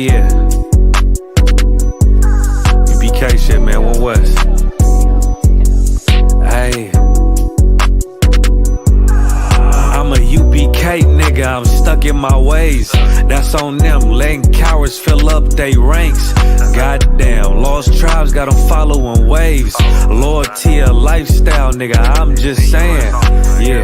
yeah. UPK shit, man, One West. Hey. I'm a UPK nigga, I'm stuck in my ways. That's on them, letting cowards fill up they ranks. Goddamn, lost tribes got them following waves. Loyalty a lifestyle, nigga, I'm just saying. Yeah,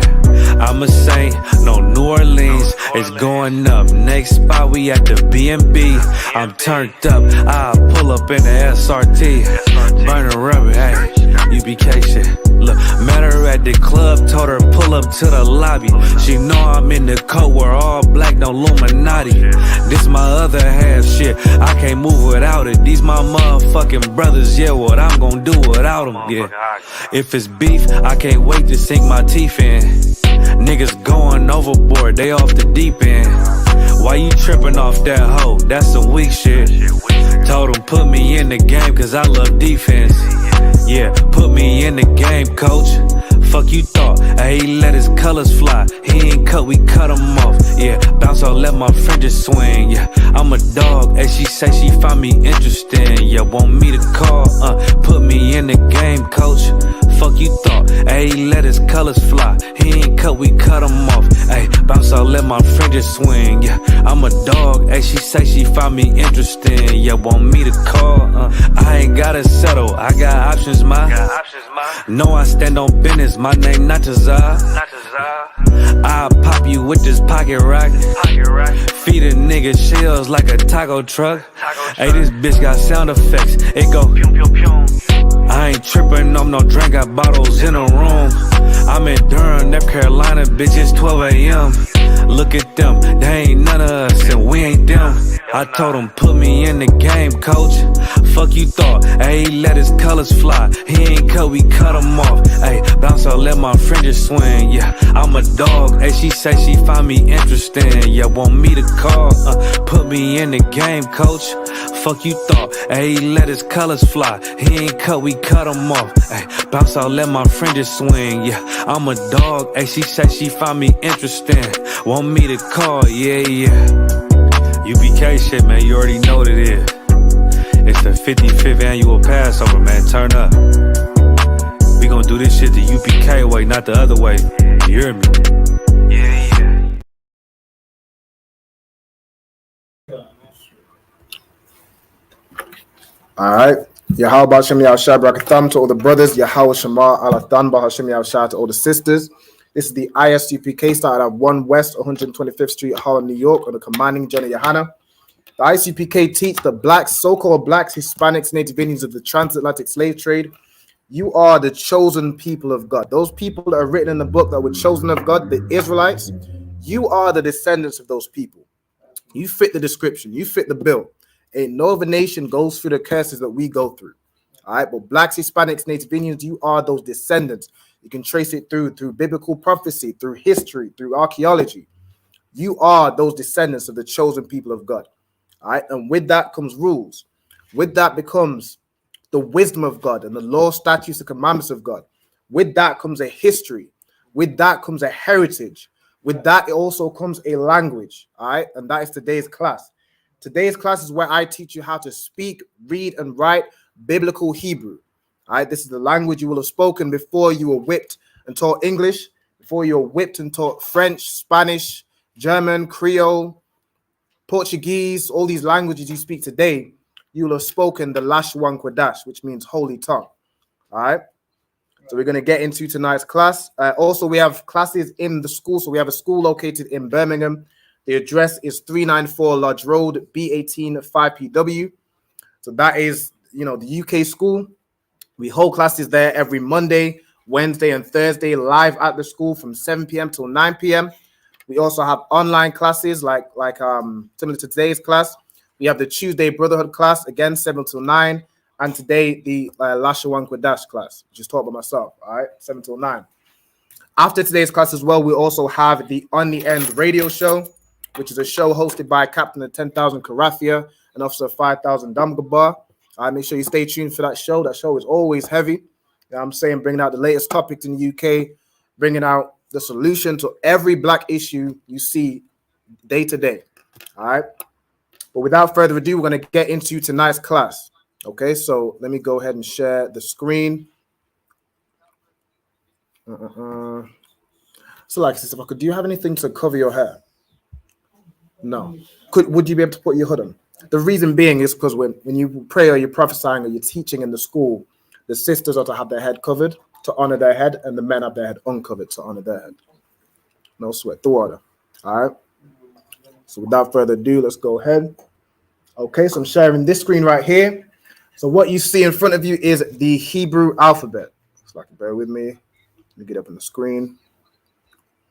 I'm a saint, no New Orleans, it's going up. Next spot, we at the B&B. I'm turned up, I pull up in the SRT. Burning rubber, hey, UPK shit. Look, met her at the club, told her pull up to the lobby. She know I'm in the coat, we're all black, no Illuminati. This my other half shit, I can't move without it. These my motherfucking brothers, yeah, what I'm gonna do without them, yeah. If it's beef, I can't wait to sink my teeth in. Niggas going overboard, they off the deep end. Why you tripping off that hoe? That's some weak shit. Told him put me in the game cause I love defense. Yeah, put me in the game, coach. Fuck you thought, he let his colors fly. He ain't cut, we cut him off. Yeah, bounce out, let my fringes swing. Yeah, I'm a dog, and she say she find me interesting. Yeah, want me to call, put me in the game, coach. Fuck you thought, he let his colors fly. He ain't cut, we cut him off. Hey, bounce out, let my fringes swing. Yeah, I'm a dog, and she say she find me interesting. Yeah, want me to call, I ain't gotta settle, I got options, ma. No, I stand on business, my name not Tazar. I'll pop you with this pocket rock. Feed a nigga shells like a taco truck. Hey, this bitch got sound effects, it go I ain't tripping on no drink, got bottles in a room. I'm in Durham, North Carolina, bitch, it's 12 a.m. Look at them, they ain't none of us and we ain't them. I told him put me in the game, coach. Fuck you thought, he let his colors fly. He ain't cut, we cut him off. Hey, bounce out, let my fringes swing. Yeah, I'm a dog, hey, she say she find me interesting. Yeah, want me to call, put me in the game, coach. Fuck you thought, he let his colors fly. He ain't cut, we cut him off. Hey, bounce out, let my fringes swing. Yeah, I'm a dog, hey, she say she find me interesting. Want me to call, yeah. UPK shit, man, you already know what it is. It's the 55th annual Passover, man, turn up. We gonna do this shit the UPK way, not the other way. You hear me? Yeah. Alright. Yahweh Hashem Yahushua Barakatham to all the brothers. Yahweh Shema Alathan Bahashem Yahushua to all the sisters. This is the ISUPK started at 1 West 125th Street, Harlem, New York, on the commanding Jenna Johanna. The ISUPK teach the blacks, so-called blacks, Hispanics, Native Indians of the transatlantic slave trade. You are the chosen people of God. Those people that are written in the book that were chosen of God, the Israelites, you are the descendants of those people. You fit the description. You fit the bill. Ain't no other nation goes through the curses that we go through. All right, but blacks, Hispanics, Native Indians, you are those descendants. You can trace it through biblical prophecy, through history, through archaeology. You are those descendants of the chosen people of God. All right, and with that comes rules. With that becomes the wisdom of God and the law, statutes, and commandments of God. With that comes a history. With that comes a heritage. With that, it also comes a language. All right, and that is today's class. Today's class is where I teach you how to speak, read, and write biblical Hebrew. All right, this is the language you will have spoken before you were whipped and taught English, before you were whipped and taught French, Spanish, German, Creole, Portuguese, all these languages you speak today. You will have spoken the Lashawan Qadash, which means holy tongue. All right, so we're going to get into tonight's class. Also, we have classes in the school. So we have a school located in Birmingham. The address is 394 Lodge Road, B18 5PW. So that is, the UK school. We hold classes there every Monday, Wednesday, and Thursday live at the school from 7 p.m. till 9 p.m. We also have online classes like similar to today's class. We have the Tuesday Brotherhood class, again, 7 till 9. And today, the Lashawan Qadash class, just taught by myself, all right, 7 till 9. After today's class as well, we also have the On the End radio show, which is a show hosted by Captain of 10,000 Karathia and Officer 5,000 Damgabar. Make sure you stay tuned for that show. That show is always heavy. You know what I'm saying? Bringing out the latest topics in the UK, bringing out the solution to every black issue you see day to day. All right. But without further ado, we're going to get into tonight's class. Okay, so let me go ahead and share the screen. So, like, Sister Parker, do you have anything to cover your hair? No. Would you be able to put your hood on? The reason being is because when you pray or you're prophesying or you're teaching in the school, the sisters are to have their head covered to honor their head, and the men have their head uncovered to honor their head. No sweat. The water. All right. So without further ado, let's go ahead. Okay, so I'm sharing this screen right here. So what you see in front of you is the Hebrew alphabet. So like, bear with me. Let me get up on the screen.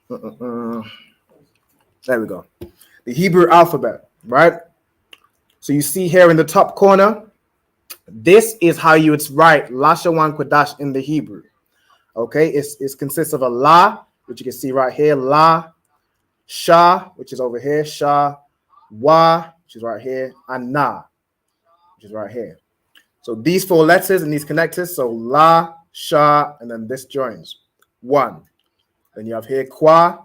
There we go. The Hebrew alphabet, right? So you see here in the top corner, this is how you would write Lashawan Qadash in the Hebrew. Okay, it consists of a La, which you can see right here, La, Sha, which is over here, Sha, Wa, which is right here, and Na, which is right here. So these four letters and these connectors, so La, Sha, and then this joins. One. Then you have here Kwa,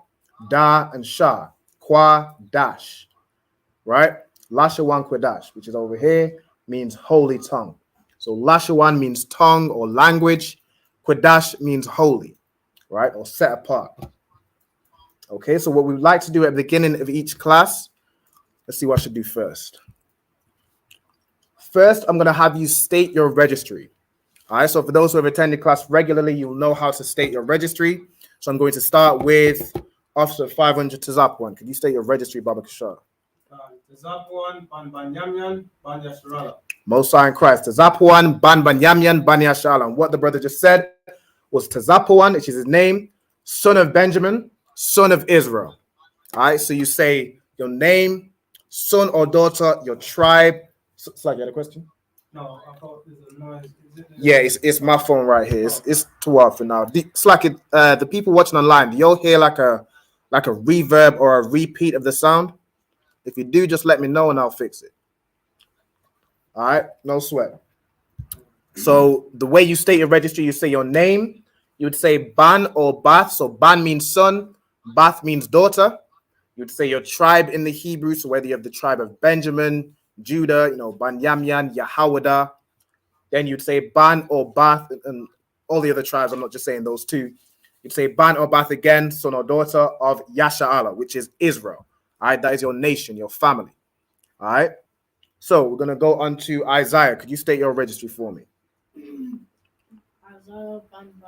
Da, and Sha. Kwa, Dash. Right? Lashawan Qadash, which is over here, means holy tongue. So Lashawan means tongue or language. Qadash means holy, right? Or set apart. Okay, so what we would like to do at the beginning of each class, let's see what I should do first. First, I'm going to have you state your registry. All right, so for those who have attended class regularly, you'll know how to state your registry. So I'm going to start with Officer 500 Tazapwan. Could you state your registry, Baba Kashar? Tazapwan, Ban Banyamyan, Ban Yasharala. Mosai in Christ. Tazapwan, Ban Banyamyan, Ban Yasharala. What the brother just said was Tazapwan, which is his name, son of Benjamin, son of Israel. All right, so you say your name, son or daughter, your tribe. So you had a question? No, I thought there's a noise. Yeah, it's my phone right here. It's too hard for now. It's like the people watching online. Do y'all hear like a reverb or a repeat of the sound? If you do, just let me know and I'll fix it. All right, no sweat. So the way you state your registry, you say your name. You would say Ban or Bath. So Ban means son, Bath means daughter. You would say your tribe in the Hebrew. So whether you have the tribe of Benjamin, Judah, Ban Yamyan, Yahawada. Then you'd say Ban or Bath and all the other tribes. I'm not just saying those two. You'd say Ban or Bath again, son or daughter of Yasha'Allah, which is Israel. All right, that is your nation, your family. All right. So we're going to go on to Isaiah. Could you state your registry for me?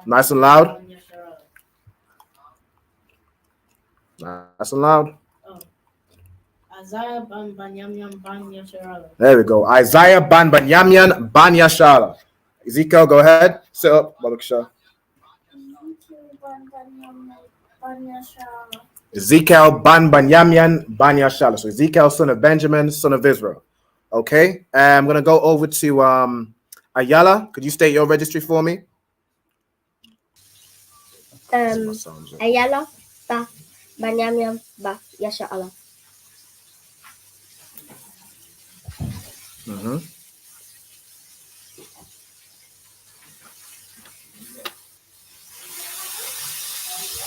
Nice and loud. Nice and loud. Isaiah Ban Banyamyan Ban Yasharala. There we go. Isaiah Ban Banyamyan Ban Yasharala. Ezekiel, go ahead. Sit up, Baba Shah. Ezekiel Ban Banyamyan Ban Yasharala. So Ezekiel, son of Benjamin, son of Israel. Okay. I'm gonna go over to Ayala. Could you state your registry for me? Ayala Ba Banyamyan Ba Yasharala.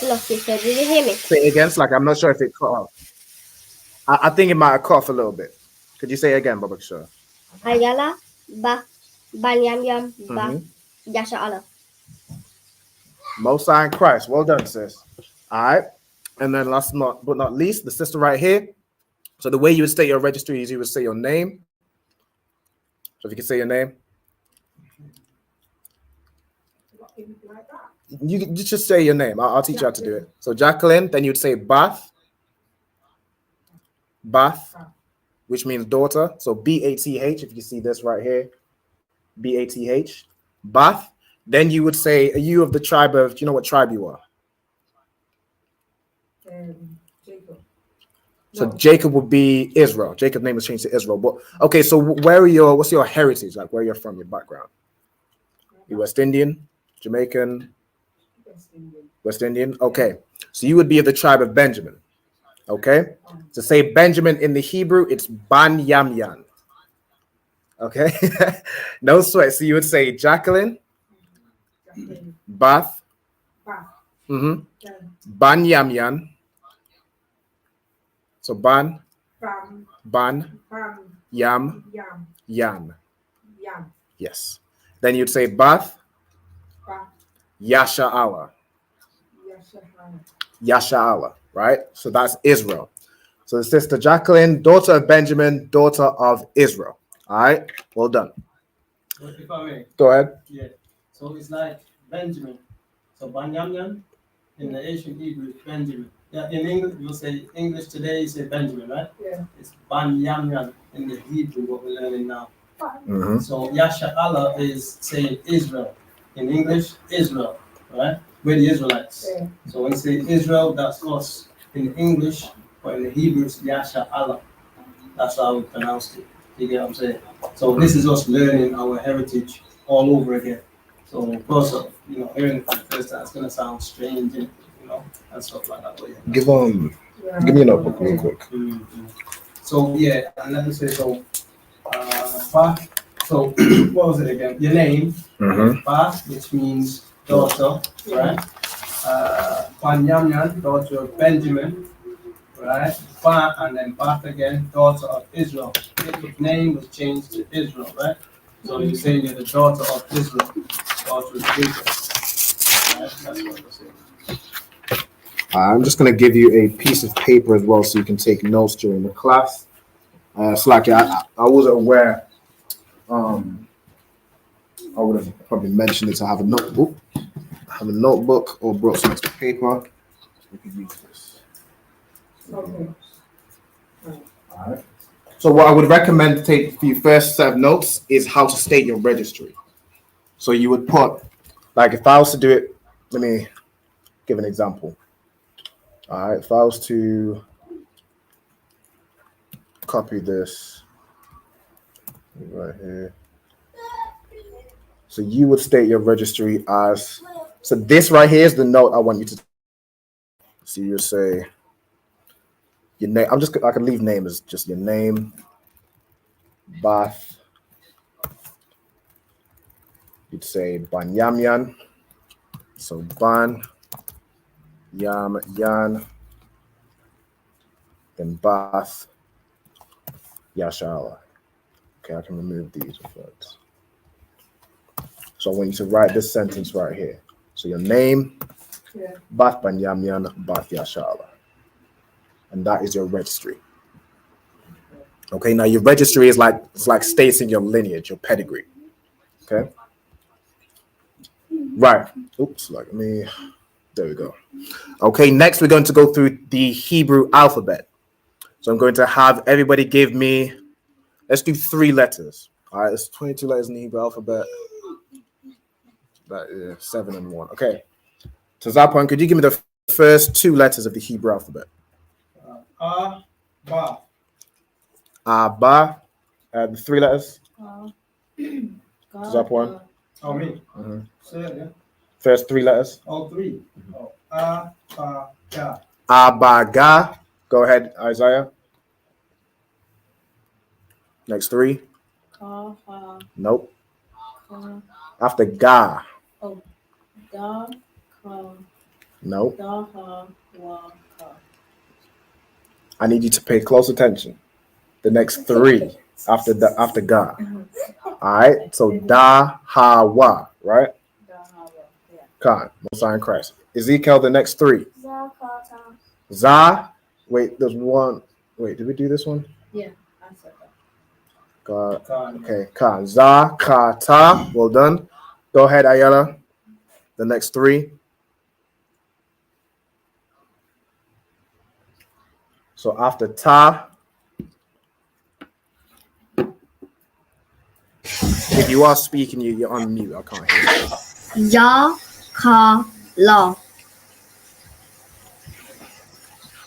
Hello, sister. Did you hear me? Say it again. It's like I'm not sure if it cut off. I think it might have cut off a little bit. Could you say it again, Baba Shah? Ayala Ba Banyamyan Ba Yasharala. Most High in Christ. Well done, sis. All right. And then last but not least, the sister right here. So the way you would state your registry is you would say your name. So if you can say your name. You just say your name. I'll teach you how to do it. So Jacqueline, then you'd say Bath. Bath, which means daughter. So B-A-T-H, if you see this right here. B-A-T-H. Bath. Then you would say, are you of the tribe of, do you know what tribe you are? Jacob. So Jacob would be Israel. Jacob's name was changed to Israel. But okay, so what's your heritage? Like where you're from, your background? You West Indian, Jamaican, West Indian. Okay. So you would be of the tribe of Benjamin. Okay. To say Benjamin in the Hebrew, it's Ban Yamyan. Okay. No sweat. So you would say Jacqueline, Bath, Ban Yamyan. So Ban Bam. Ban, Bam. Yam, Yam. Yan. Yam. Yes. Then you'd say Bath, Ba. Yasha'ala. Yashahana. Yasha'ala, right? So that's Israel. So the sister Jacqueline, daughter of Benjamin, daughter of Israel. All right, well done. But if I may. Go ahead. Yeah. So it's like Benjamin. So Banyamyan in the ancient Hebrew is Benjamin. Yeah, in English, you say English today, you say Benjamin, right? Yeah. It's Banyamyan in the Hebrew, what we're learning now. Mm-hmm. So Yasha'Allah is saying Israel. In English, Israel, right? We're the Israelites. Yeah. So when you say Israel, that's us. In English, or in the Hebrew, it's Yasha'Allah. That's how we pronounced it. You get what I'm saying? So this is us learning our heritage all over again. So of course, hearing it for the first time, it's gonna sound strange, and and stuff like that. But yeah. Give me a notebook real quick. Mm-hmm. So yeah, and let me say so. So what was it again? Your name, Ba, which means daughter, right? Banyamyan, daughter of Benjamin, right? Ba, and then Bath again, daughter of Israel. Jacob's name was changed to Israel, right? So you're saying you're the daughter of Israel, daughter of Jacob. Right? That's what we're saying. I'm just going to give you a piece of paper as well so you can take notes during the class. Slacky, I wasn't aware. I would have probably mentioned it to have a notebook or brought some extra paper. We could use this. Okay. All right. So what I would recommend to take for your first set of notes is how to state your registry. So you would put, like if I was to do it, let me give an example. All right, if I was to copy this right here. So you would state your registry as, so this right here is the note I want you to, so you say your name. I can leave name as just your name, Bath. You'd say Banyamyan. So Ban, Yam, Yan, then Bath, Yashala. Okay, I can remove these words. So I want you to write this sentence right here. So your name, Bath Banyamyan, Bath Yashala. And that is your registry. Okay, now your registry is like stating your lineage, your pedigree. Okay. Right. Oops, there we go. Okay, next we're going to go through the Hebrew alphabet. So I'm going to have everybody give me, let's do 3 letters. All right, there's 22 letters in the Hebrew alphabet. That is 7 and 1. Okay. So Zapon, could you give me the first 2 letters of the Hebrew alphabet? Ba. Ba. The 3 letters. Zapon. Oh, me. Mm-hmm. Say it again. First 3 letters. All 3. Oh. Ba, ga. Abaga. Go ahead, Isaiah. Next 3. Ka, ha, Nope. ka. After ga. Oh, da, ka, Nope. da, ha, wa, ka. I need you to pay close attention. The next 3 after ga. All right. So da, ha, wa. Right. Da, ha, wa. Yeah. Khan. Most High in Christ. Ezekiel. The next 3. Za. Wait. There's 1. Wait. Did we do this one? Yeah, I said that. God. Okay. Khan. Za. Ka. Ta. Well done. Go ahead, Ayala. The next 3. So after ta, if you are speaking, you're on mute. I can't hear you. Ya, ka, la.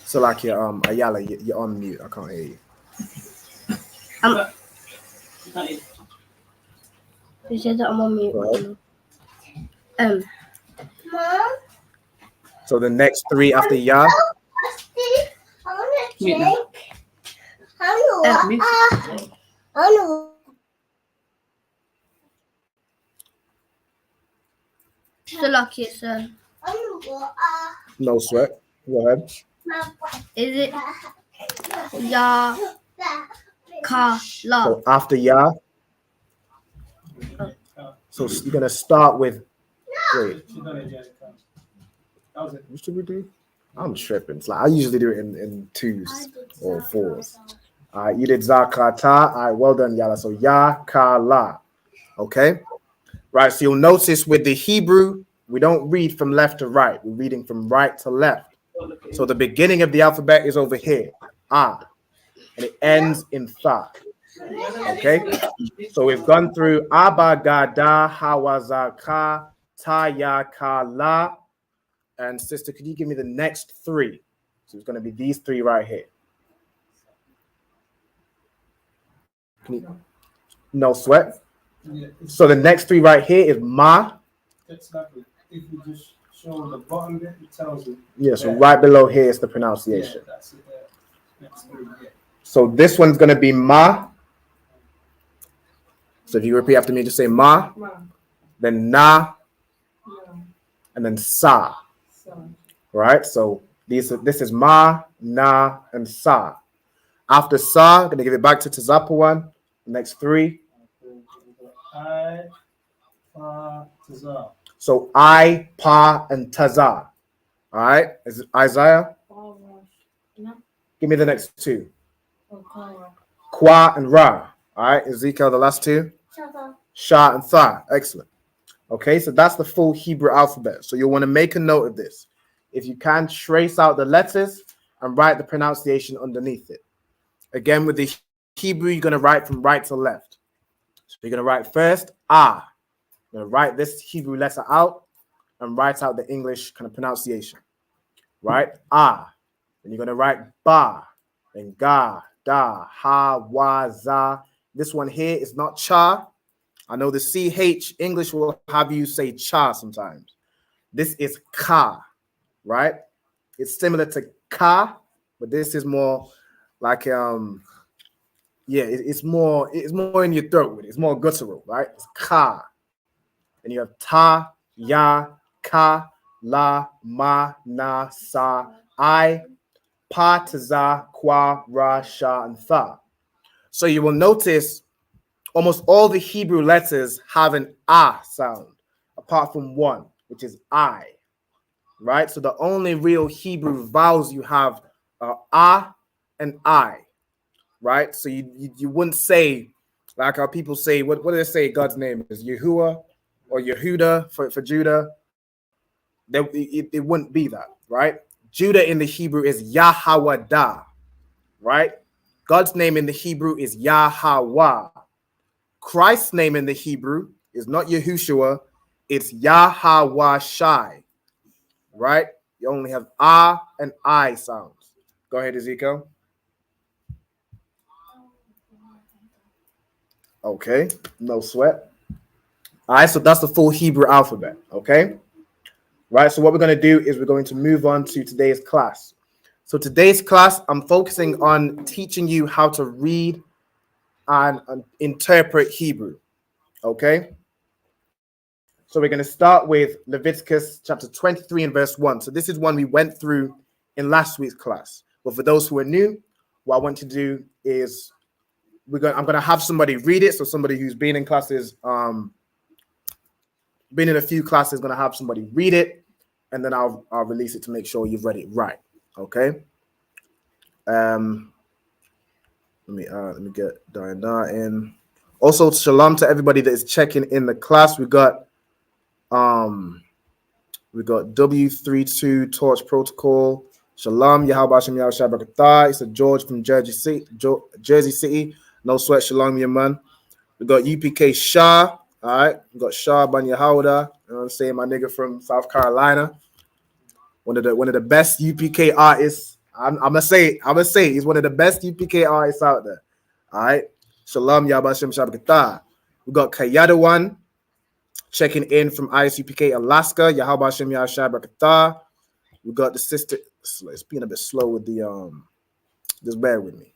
So like Ayala, you're on mute. I can't hear you. You said that I'm on mute. So the next 3 after ya. So lucky, sir. No sweat. Go ahead. Is it Ya Ka La. So after Ya, so you're gonna start with. Wait, She done it, Jessica. That was it. what should we do? I'm tripping. It's like I usually do it in twos or fours. All right, you did Zakata. All right, well done, Yala. So Ya Ka La. Okay, right. So you'll notice with the Hebrew, we don't read from left to right. We're reading from right to left. So the beginning of the alphabet is over here, Ah, and it ends in Tha. Okay, so we've gone through Abba Gada Hawazaka Taya Kala. And sister, could you give me the next three? So it's going to be these three right here. No sweat. Yeah, So the next three right here is Ma. exactly. If you just show the bottom bit, it tells you. Yeah, so right below here is the Yeah, pronunciation. that's it there. Next three, yeah. So this one's going to be Ma. So if you repeat after me, just say Ma, Ma. then Na, No. and then Sa. So. Right? So this is Ma, Na, and Sa. After Sa, I'm going to give it back to Tazapa one. Next three. I, Fa, Tazar. So I, Pa, and Tazar. All right? Is it Isaiah? No. Give me the next two. Okara. Kwa and Ra. All right? Ezekiel, the last two. Sha and Tha. Excellent. Okay, so that's the full Hebrew alphabet. So you'll want to make a note of this. If you can, trace out the letters and write the pronunciation underneath it. Again, with the Hebrew, you're going to write from right to left. So you're going to write first, Ah. You're going to write this Hebrew letter out and write out the English kind of pronunciation. Right? Ah. Then you're going to write Ba. Then Ga, Da, Ha, Wa, Za. This one here is not Cha. I know the CH English will have you say Cha sometimes. This is Ka, right? It's similar to Ka, but this is more like it's more in your throat with it. It's more guttural, right? It's Ka. And you have Ta, Ya, Ka, La, Ma, Na, Sa, I, Pa, Taza, Kwa, Ra, Sha, and Tha. So you will notice almost all the Hebrew letters have an Ah sound, apart from one, which is I, right? So the only real Hebrew vowels you have are Ah and I, right? So you wouldn't say, like how people say, what do they say God's name is? Yahuwah or Yehuda for Judah? It wouldn't be that, right? Judah in the Hebrew is Yahawada, right? God's name in the Hebrew is Yahawah. Christ's name in the Hebrew is not Yahushua, it's Yahawashai, right? You only have Ah and I sounds. Go ahead, Ezekiel. Okay, no sweat. All right, so that's the full Hebrew alphabet, okay? Right, so what we're going to do is we're going to move on to today's class. So today's class, I'm focusing on teaching you how to read and interpret Hebrew, okay? So we're going to start with Leviticus chapter 23 and verse 1. So this is one we went through in last week's class. But for those who are new, what I want to do is I'm going to have somebody read it. So somebody who's been in classes, been in a few classes, going to have somebody read it, and then I'll release it to make sure you've read it right. Okay. Let me get Diana in. Also, shalom to everybody that is checking in the class. We got W32 Torch Protocol. Shalom, Yahweh Hashem Yahweh Shabbat. It's a George from Jersey City. No sweat, shalom, your man. We got UPK Shah. All right, we got Shah Ban Yehuda. You know what I'm saying? My nigga from South Carolina. One of the best UPK artists. I'm gonna say he's one of the best UPK artists out there. All right. Shalom, Yahweh Hashem Shabbat. We got Kayada one checking in from ISUPK Alaska. Yahweh Hashem Yahweh Shabbat. We got the sister. It's being a bit slow with the just bear with me.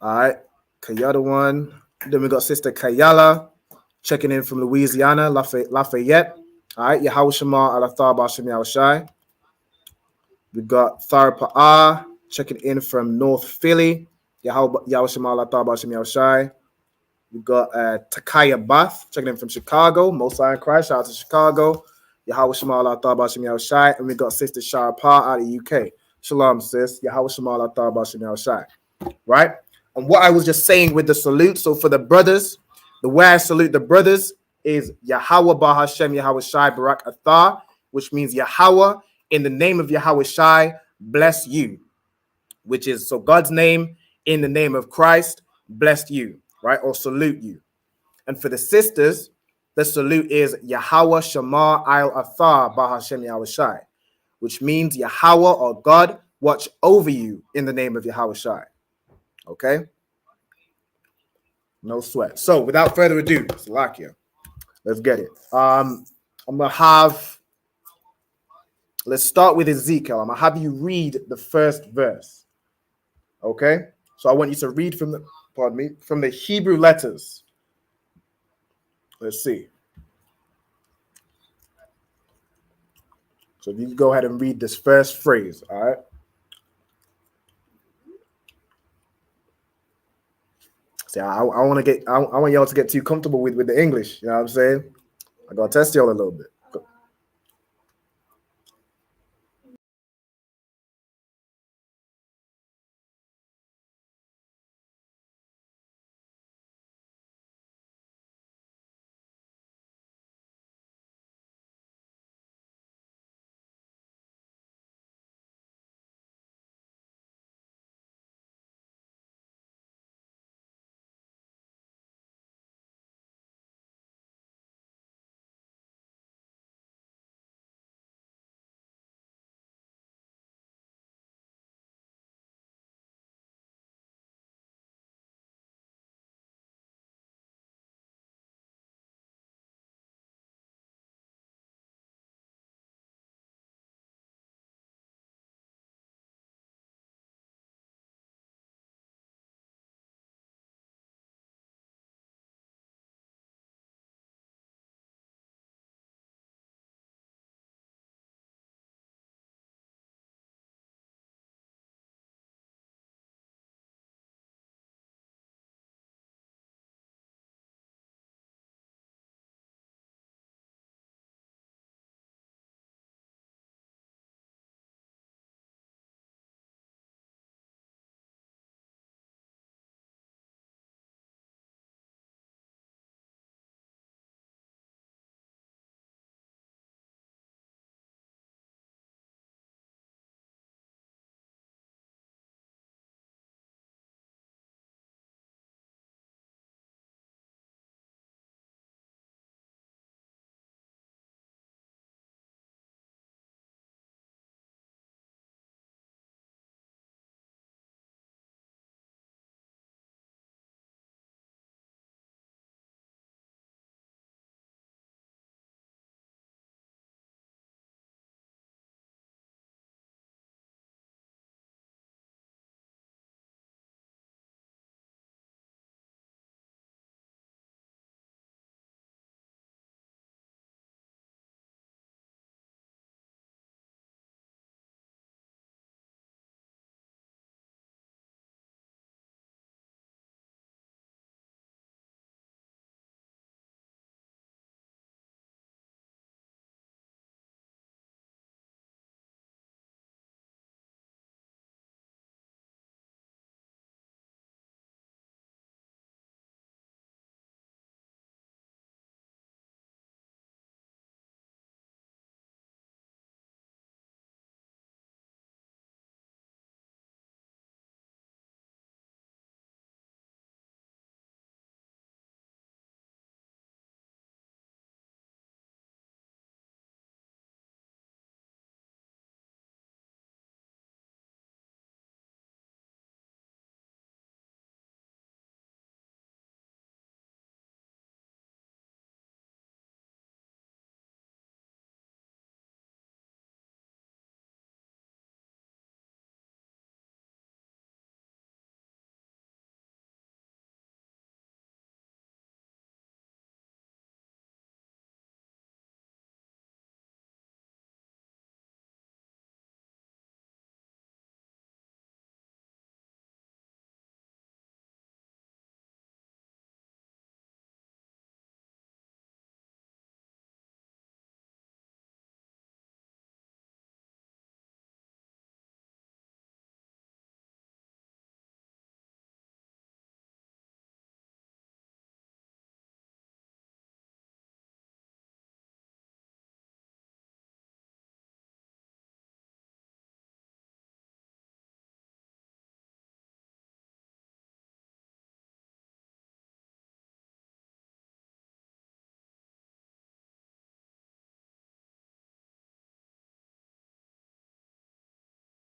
All right, Kayada one. Then we got sister Kayala checking in from Louisiana, Lafayette. All right, Yahweh Shema Alathar Bashim Yahushai. We got Thar Pa'ah checking in from North Philly. Yahweh Shai. We got Takaya Bath checking in from Chicago. Most High in Christ. Shout out to Chicago. Yahweh Shai. And we got Sister Shara Pa out of the UK. Shalom, sis. Yahweh Shai. Right? And what I was just saying with the salute. So for the brothers, the way I salute the brothers is Yahweh Bahashem Yahweh Shai Barak Athar, which means Yahweh, in the name of Yahweh Shai, bless you. Which is, so God's name, in the name of Christ, bless you, right? Or salute you. And for the sisters, the salute is Yahweh Shema Al Athar Bahashem Yahweh Shai, which means Yahweh or God watch over you in the name of Yahweh Shai. Okay? No sweat. So without further ado, Salakia, let's get it. I'm gonna have, let's start with Ezekiel. I'm gonna have you read the first verse. Okay? So I want you to read from the, pardon me, from the Hebrew letters. Let's see. So if you can go ahead and read this first phrase, all right? See, I want y'all to get too comfortable with the English. You know what I'm saying? I gotta test y'all a little bit.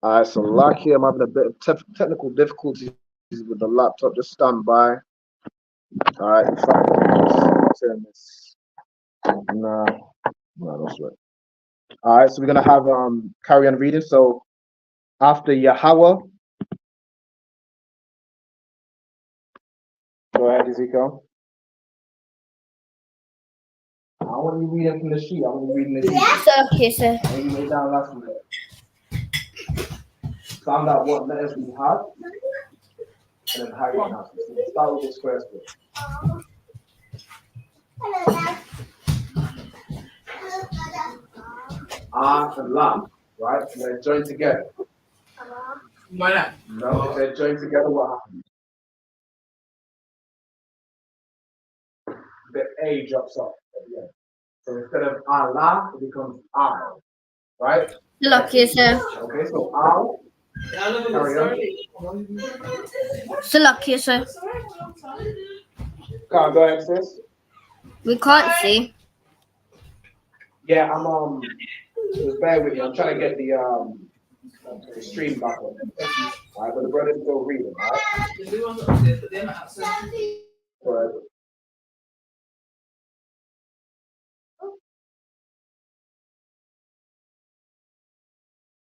All right, so lucky I'm having a bit of technical difficulties with the laptop. Just stand by. All right, turn this. Nah, no, that's right. All right, so we're gonna have carry on reading. So after Yahweh, go ahead, Ezekiel. I want you reading from the sheet. I want you reading the sheet. Sir, okay, sir. I you made down last week. Found out what letters we have, and then how you pronounce it. So we'll start with this first one. Ah and La, right? So they're joined together. Why not? No, if they're joined together, what happens? The A drops off at the end. So instead of Allah, it becomes Al, right? Lucky, sir. Okay, so Al, carry on. So lucky, sir. Go ahead, sis. We can't see. Yeah, I'm just bear with me. I'm trying to get the stream back on. All right, but the brother's still reading, all right? Go ahead.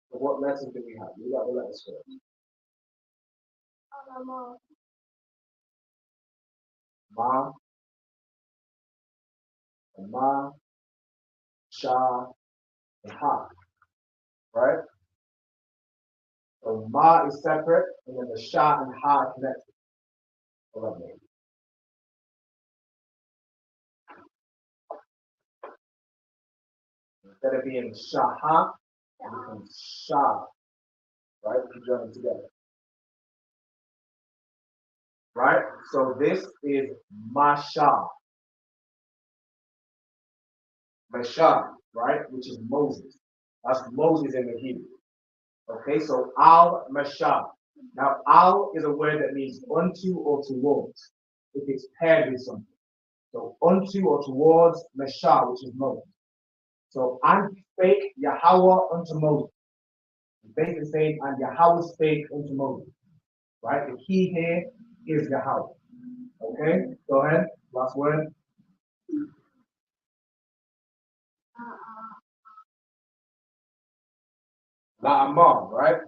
So what letters do we have? We got the letters first. Ma, and Ma, Sha, and Ha, right? So Ma is separate, and then the Sha and Ha are connected. Instead of being Shaha, it becomes Sha, right? If you join them together. Right? So this is Masha. Masha, right? Which is Moses. That's Moses in the Hebrew. Okay, so Al Masha. Now, Al is a word that means unto or towards, if it's paired with something. So unto or towards Masha, which is Moses. So and spake Yahweh unto Moses. Basically saying, and Yahweh spake unto Moses. Right? The key here is Yahweh. Okay, go ahead. Last word. La'amar, right?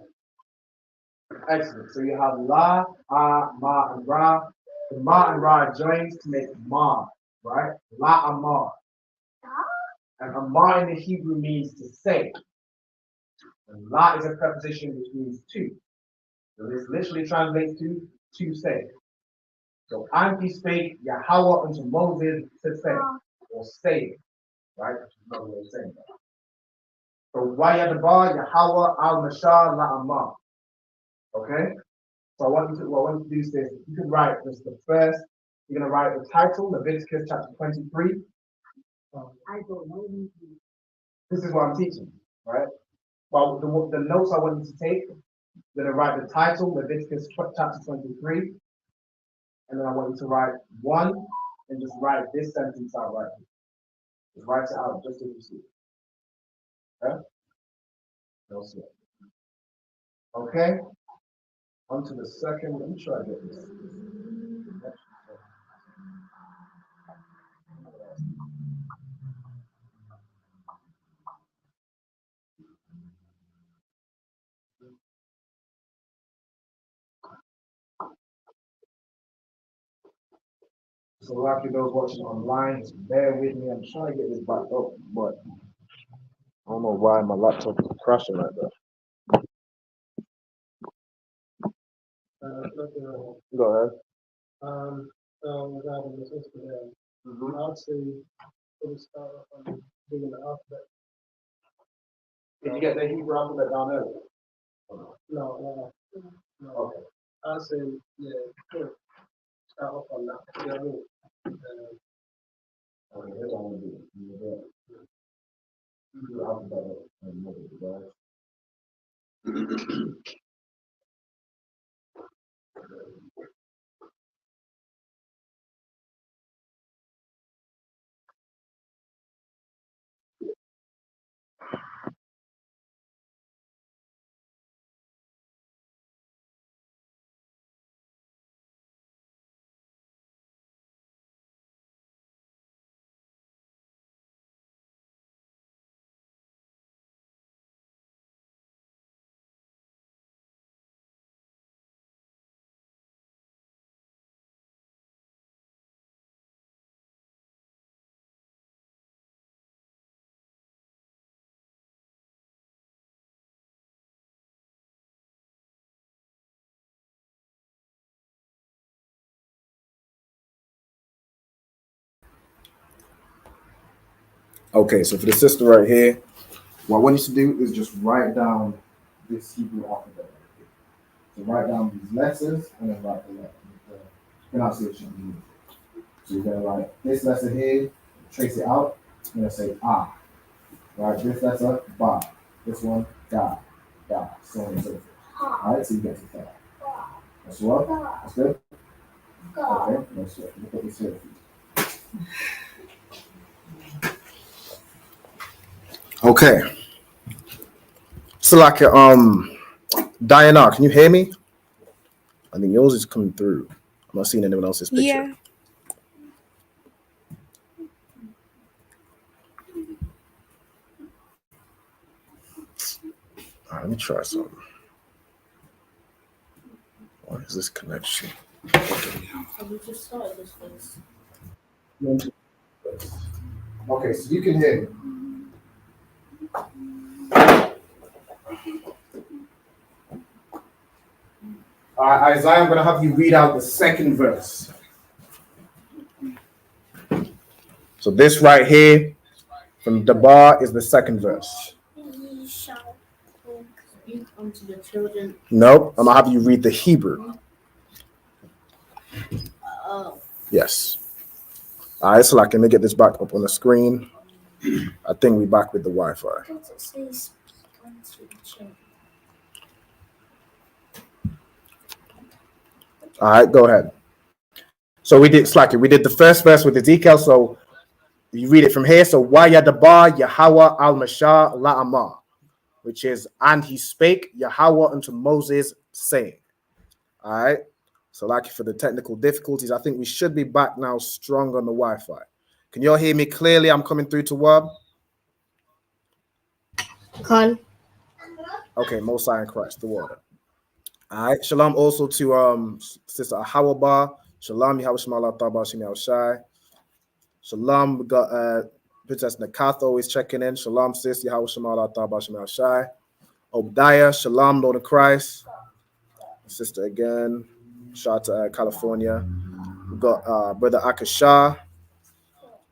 Excellent. So you have La, Ma, and Ra. The Ma and Ra joins to make Ma, right? La'amar. And Amar in the Hebrew means to say. And La is a preposition which means to. So this literally translates to say. So and he spake Yahweh unto Moses to say, or say, right? Which is another way of saying that. So Wayadabar Yahweh al Mashah La'amar. Okay? So I want you to do is this. You can write just the first, you're gonna write the title, Leviticus chapter 23. This is what I'm teaching, right? Well, the notes I want you to take, you're gonna write the title, Leviticus chapter 23, and then I want you to write one and just write this sentence out right here. Just write it out just as you see it. Okay? No sweat. Okay? On to the second. Let me try to get this. So lucky those watching online, just bear with me. I'm trying to get this back up, but I don't know why my laptop is crashing like that. Go ahead. So regarding this Instagram, I'd say put a start on digging the alphabet. Did you get the Hebrew alphabet down earlier? No. Okay. I'd say, yeah, sure. Start off on that. You know what I mean? Okay, here's what I'm gonna do. I'm gonna get Hebrew alphabet and move it, guys. Okay, so for the sister right here, what I want you to do is just write down this Hebrew alphabet right here. So write down these letters and then write the pronunciation. So you're gonna write this letter here, trace it out, you're gonna say ah. Right, this letter, ba. This one, da, so on and so forth. Alright, so you get to that. That's what? That's good? Okay, that's good. Look at this here. Okay. So like Diana, can you hear me? I think yours is coming through. I'm not seeing anyone else's picture. Yeah. All right, let me try something. What is this connection? We just started this place. Okay, so you can hear me. All right, Isaiah, I'm going to have you read out the second verse. So this right here from the bar is the second verse. Ye shall speak unto the children. Nope, I'm going to have you read the Hebrew. Yes. All right, so like, let me get this back up on the screen. I think we're back with the Wi-Fi. It says speak unto the children. All right, go ahead. So we did the first verse with Ezekiel. So you read it from here. So Wayadabar Yahweh al-Mashah la'amah, which is, and he spake Yahweh unto Moses, saying. All right. So like for the technical difficulties, I think we should be back now strong on the Wi-Fi. Can you all hear me clearly? I'm coming through to Wab. Con. Okay, Most High in Christ, the water. All right. Shalom also to Sister Ahawaba. Shalom, Yahweh Shema Allah Taba Shemi Al Shai. Shalom, we got Princess Nakath always checking in. Shalom, sis, Yahweh Shema Allah Taba Shemi Al Shai. Obadiah, Shalom, Lord of Christ. Sister again. Shout out to California. We got Brother Akasha,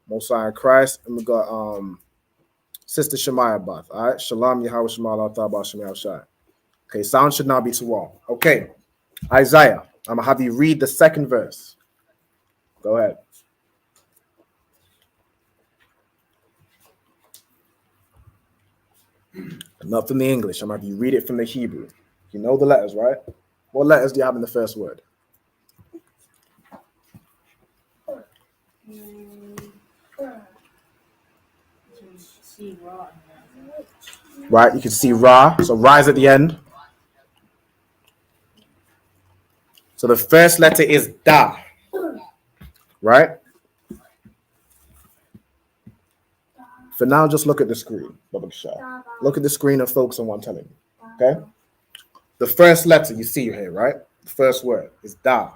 Most High in Christ. And we got Sister Shemaiah Bath. All right. Shalom, Yahweh Shema Allah Taba Shemi Al Shai. Okay, sound should not be too long. Okay, Isaiah, I'm going to have you read the second verse. Go ahead. Not from the English. I'm going to have you read it from the Hebrew. You know the letters, right? What letters do you have in the first word? See Ra. Right, you can see Ra. So Ra is at the end. So the first letter is Da. Right? For now, just look at the screen. Look at the screen and focus on what I'm telling you. Okay? The first letter you see here, right? The first word is Da.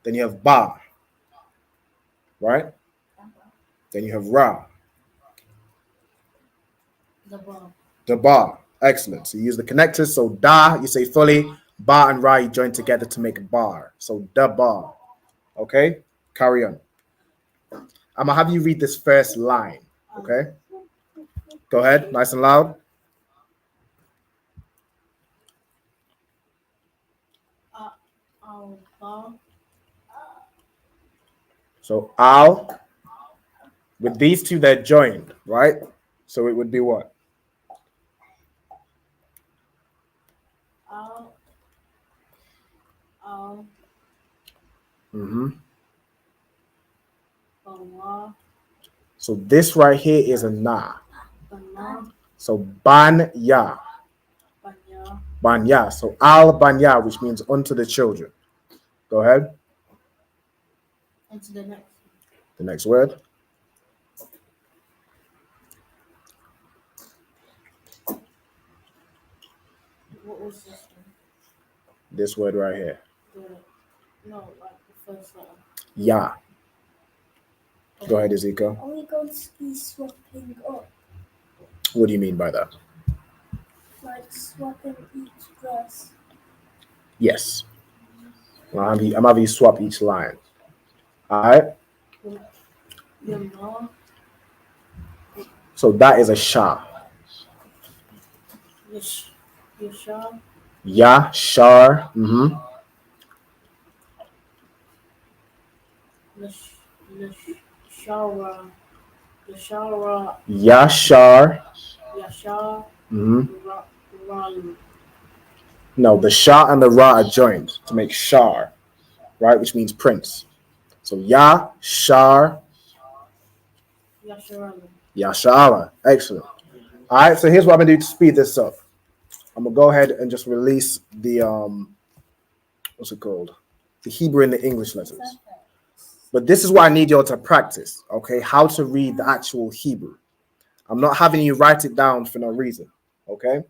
Then you have Ba. Right? Then you have Ra. The Ba. Excellent. So you use the connectors. So Da, you say fully. Ba and Ra, you join together to make a bar. So Da Ba. Okay? Carry on. I'm going to have you read this first line. Okay? Go ahead. Nice and loud. So Al, with these two, they're joined, right? So it would be what? So this right here is a Na. So Ban-Ya. Ban-Ya. So Al-Ban-Ya, which means unto the children. Go ahead. Into The next word. What was this one? This word right here. No, like the first letter. Ya. Go ahead, Ezekiel. Are we going to be swapping up? What do you mean by that? Like swapping each verse? Yes. I'm having you swap each line. All right? So that is a Shah. Yashar. Yashar. Mm-hmm. Lashara. Lashara. Yashar. Yashar. Mm-hmm. Ralu. No, the Shah and the Ra are joined to make Shar, right? Which means prince. So Yashar. Yasharalu. Yashara. Excellent. All right, so here's what I'm gonna do to speed this up. I'm gonna go ahead and just release the what's it called? The Hebrew and the English letters. But this is what I need y'all to practice, okay? How to read the actual Hebrew. I'm not having you write it down for no reason, okay?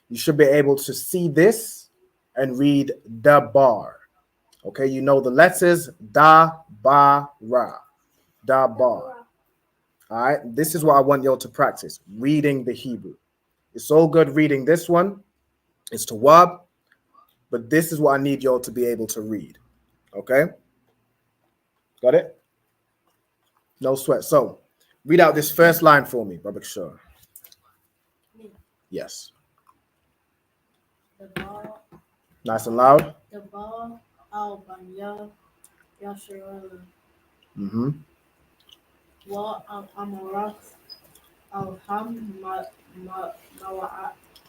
You should be able to see this and read the bar. Okay, you know the letters da, ba, ra. Da, bar. All right, this is what I want y'all to practice, reading the Hebrew. It's all good reading this one. It's tawab, but this is what I need y'all to be able to read. Okay? Got it? No sweat. So, read out this first line for me, Babak Shah. Yes. The bar. Nice and loud. The bar. Al-Banya. Yasharalu. Mm-hmm. Wa Amarath. Alham.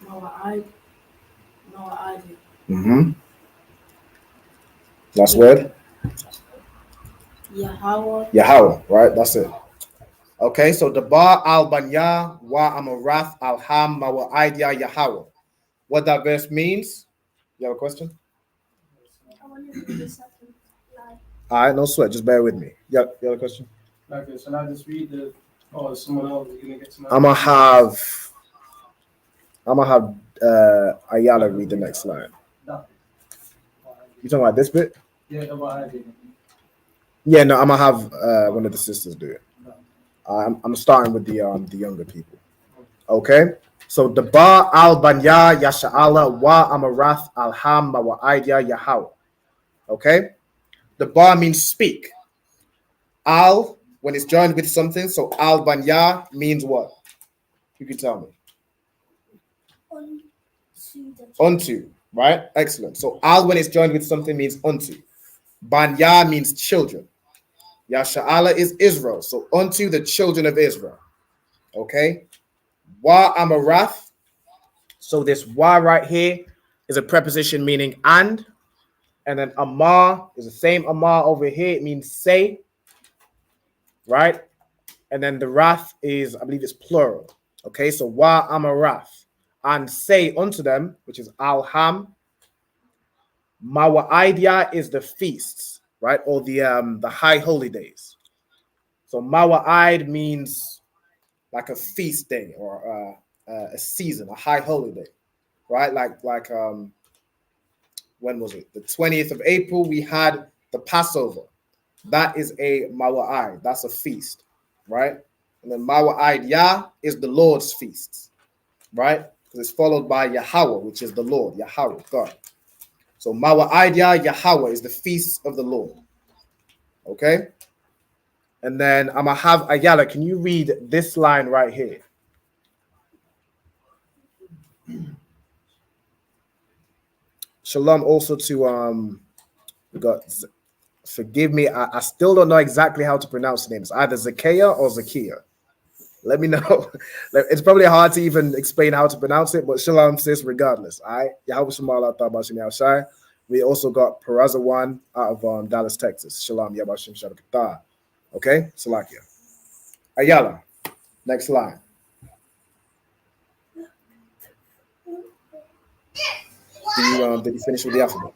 Mawa'id. Mm-hmm. Last word. Yahweh. Yahweh, right? That's it. Okay, so the bar al-banya wa amarath al-ham wa idea Yahweh. What that verse means? You have a question? I want to read the second line. All right, no sweat. Just bear with me. You have a question? Okay, shall I just read the? Oh, someone else is gonna get to my. I'm gonna have Ayala read the next line. You talking about this bit? Yeah, about I did. Yeah, no, I'm gonna have one of the sisters do it. I'm starting with the younger people. Okay, so the bar al banya yasha'ala wa amarath alham wa idea Yahweh. Okay, the bar means speak. Al when it's joined with something, so al banya means what? You can tell me. Unto, right? Excellent. So al when it's joined with something means unto. Banya means children. Yasha'ala is Israel. So unto the children of Israel. Okay. Wa amarath. So this wa right here is a preposition meaning and then amar is the same amar over here. It means say, right? And then the wrath is, I believe it's plural. Okay, so wa amarath. And say unto them, which is alham. Mawa'idya is the feasts, right? Or the high holy days. So Mawa'id means like a feast day or a season, a high holy day, right? Like when was it? The 20th of April, we had the Passover. That is a Mawa'id. That's a feast, right? And then Mawa'id Yah is the Lord's feast, right? Because it's followed by Yahweh, which is the Lord, Yahweh, God. So Mawa'id Yah, Yahweh is the feast of the Lord. Okay? And then I'm going to have Ayala. Can you read this line right here? Shalom also to, we got, forgive me, I still don't know exactly how to pronounce the name. It's either Zakiya or Zakiya. Let me know. It's probably hard to even explain how to pronounce it, but shalom sis regardless. All right. Yahweh Shemala Tabashim Yahshai. We also got Peraza1 out of Dallas, Texas. Shalom Yabashim Shabakata. Okay, Salakia. Ayala, next line. Did you finish with the alphabet?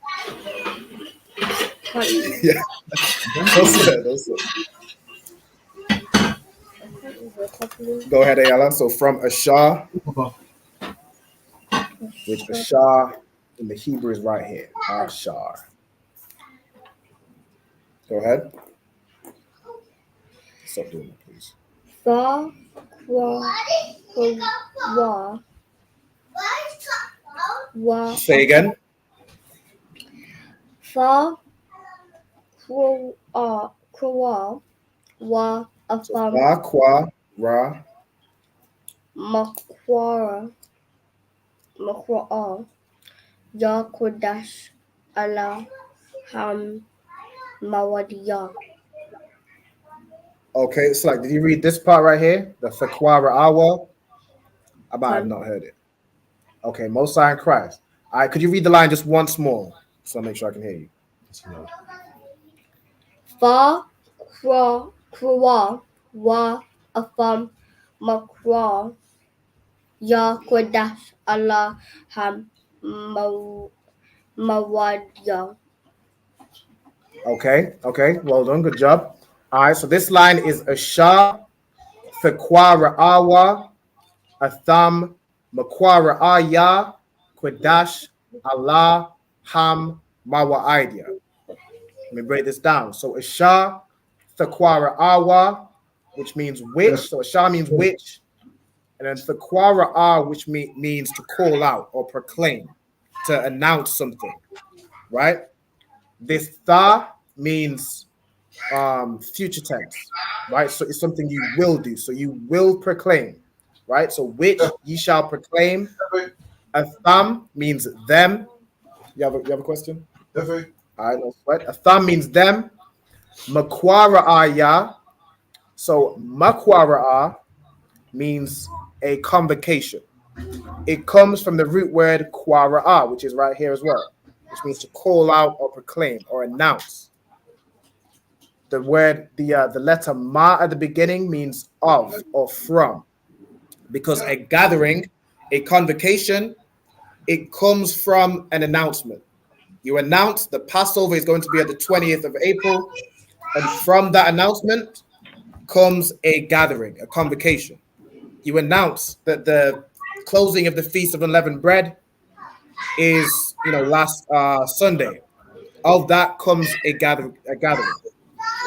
Yeah. That's it. Go ahead, Ayala. So from Ashar, which Ashar in the Hebrew is right here. Ashar. Go ahead. Stop doing that, please. Fa, kwa, wa. Say again. Fa, kwa, wa, So fa, qua, ra. Makwara Ya Qadash Allah Ham Mawadiya. Okay, it's like, did you read this part right here? The Fakwara Awa? I might have Pardon? not heard it. Okay, Most High in Christ. All right, could you read the line just once more so I make sure I can hear you? Fa Kwa Wa Afam Makwa Ya Qadash Allah Ham Mawadiya. Okay, well done, good job. All right, so this line is Asha, Fakwara Awa, Atham, Makwara Aya, Quadash, Allah, Ham, Mawa Idea. Let me break this down. So Asha, Fakwara Awa, which means which. So Asha means which. And then Fakwara A, which means to call out or proclaim, to announce something, right? This Tha means future tense, right? So it's something you will do. So you will proclaim, right? So which ye shall proclaim. A thumb means them. You have a question? All right, no sweat. A thumb means them. Makwara aya. So makwara means a convocation. It comes from the root word kwara, which is right here as well, which means to call out or proclaim or announce. The word, the letter ma at the beginning means of or from, because a gathering, a convocation, it comes from an announcement. You announce the Passover is going to be at the 20th of April, and from that announcement comes a gathering, a convocation. You announce that the closing of the Feast of Unleavened Bread is, last Sunday. Of that comes a gathering.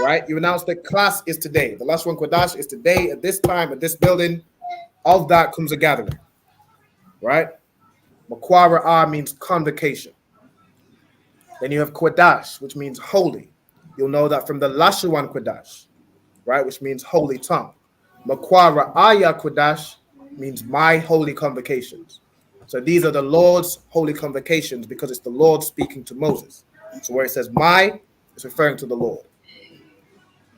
Right? You announce that class is today. The Lashawan Qadash is today at this time at this building. Of that comes a gathering. Right? Makwara means convocation. Then you have Qadash, which means holy. You'll know that from the Lashawan Qadash, right? Which means holy tongue. Makwara Aya Qadash means my holy convocations. So these are the Lord's holy convocations because it's the Lord speaking to Moses. So where it says my, it's referring to the Lord.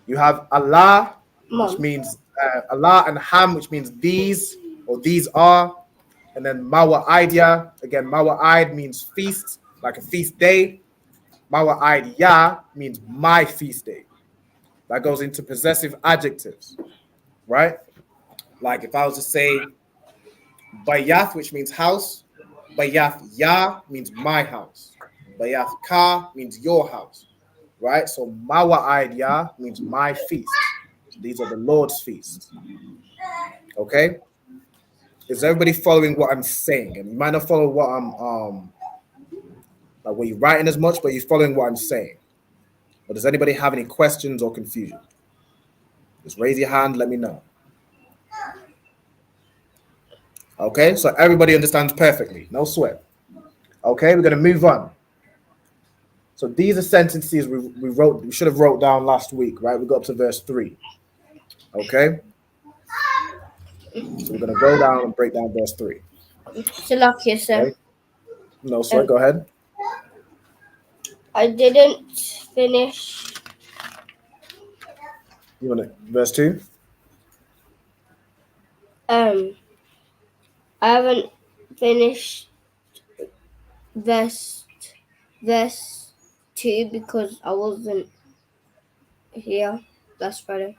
You have Allah, which means Allah, and Ham, which means these or these are. And then Mawa'idya, again, Mawa'id means feast, like a feast day. Mawa'idya means my feast day. That goes into possessive adjectives, right? Like if I was to say Bayath, which means house, Bayath Ya means my house. Bayath Ka means your house, right? So Mawa'id Ya means my feast. These are the Lord's feasts. Okay? Is everybody following what I'm saying? And you might not follow what I'm like what you're writing as much, but you're following what I'm saying. But does anybody have any questions or confusion? Just raise your hand, let me know. Okay, so everybody understands perfectly. No sweat. Okay, we're gonna move on. So these are sentences we should have wrote down last week, right? We got up to verse 3. Okay. So we're gonna go down and break down verse 3. Salakia, sir. Okay? No sweat, go ahead. I didn't finish. You want it? Verse 2? I haven't finished verse 2 because I wasn't here last Friday.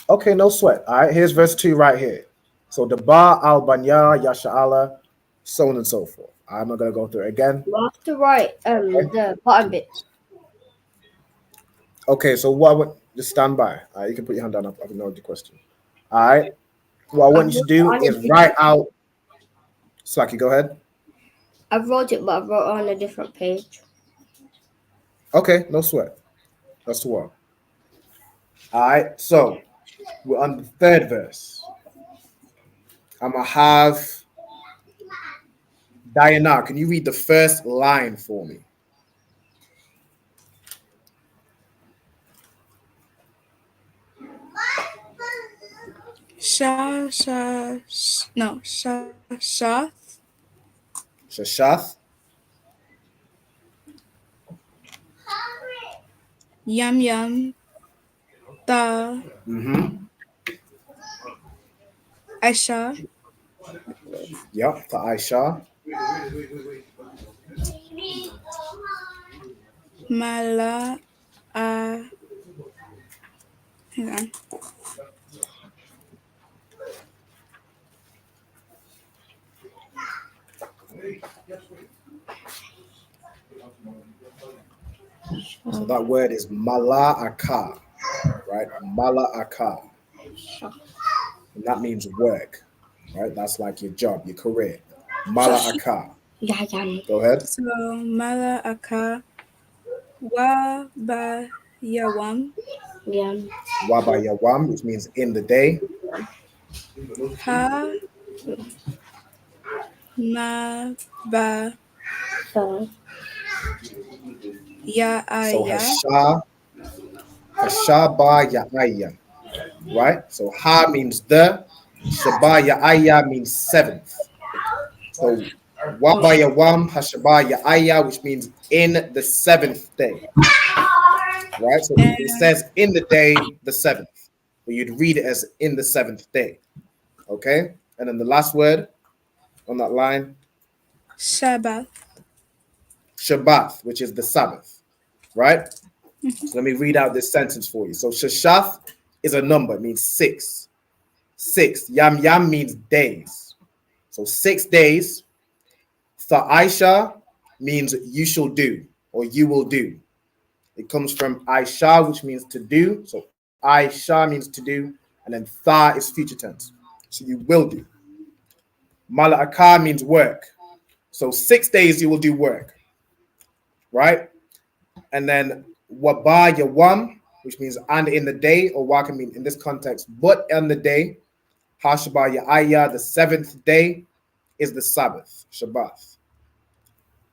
Okay, no sweat. All right, here's verse 2 right here. So the Ba al Banya, Yasha'ala, so on and so forth. I'm not gonna go through it again. You have to write the bottom bit. Okay, so what I want, just stand by. You can put your hand down. I know the question. All right. What I want you to do is write out. Slacky, go ahead. I wrote it, but I wrote it on a different page. Okay, no sweat. That's the one. All right, so we're on the third verse. I'm gonna have Diana. Can you read the first line for me? Shashath, Shashath. Yum Yum, Ta, Mm-hmm. Aisha, Yep. To Aisha. Mala, hang on. So that word is mala'aka, right? Mala'aka. And that means work, right? That's like your job, your career. Mala'aka. Yayan. Go ahead. So Mala Aka, Wa Ba Yawam, Yan. Waba yawam, which means in the day. Ha Ma Ba So. Ya So Aya, hashaba ya'aya, right? So ha means the, shaba ya'aya means seventh. So waba yawam, hashaba ya'aya, which means in the seventh day, right? So it says in the day, the seventh, but you'd read it as in the seventh day, okay? And then the last word on that line, Shabbat, Shabbat, which is the Sabbath, right? So let me read out this sentence for you. So Shashath is a number, it means six. Six. Yam yam means days. So 6 days. Tha'aisha means you shall do or you will do. It comes from Aisha, which means to do. So Aisha means to do, and then Tha is future tense. So you will do. Mala'aka means work. So 6 days you will do work, right? And then Waba Yawam, which means and in the day, or wa can mean in this context, but on the day. Hashaba Ya'aya, the seventh day is the Sabbath, Shabbat.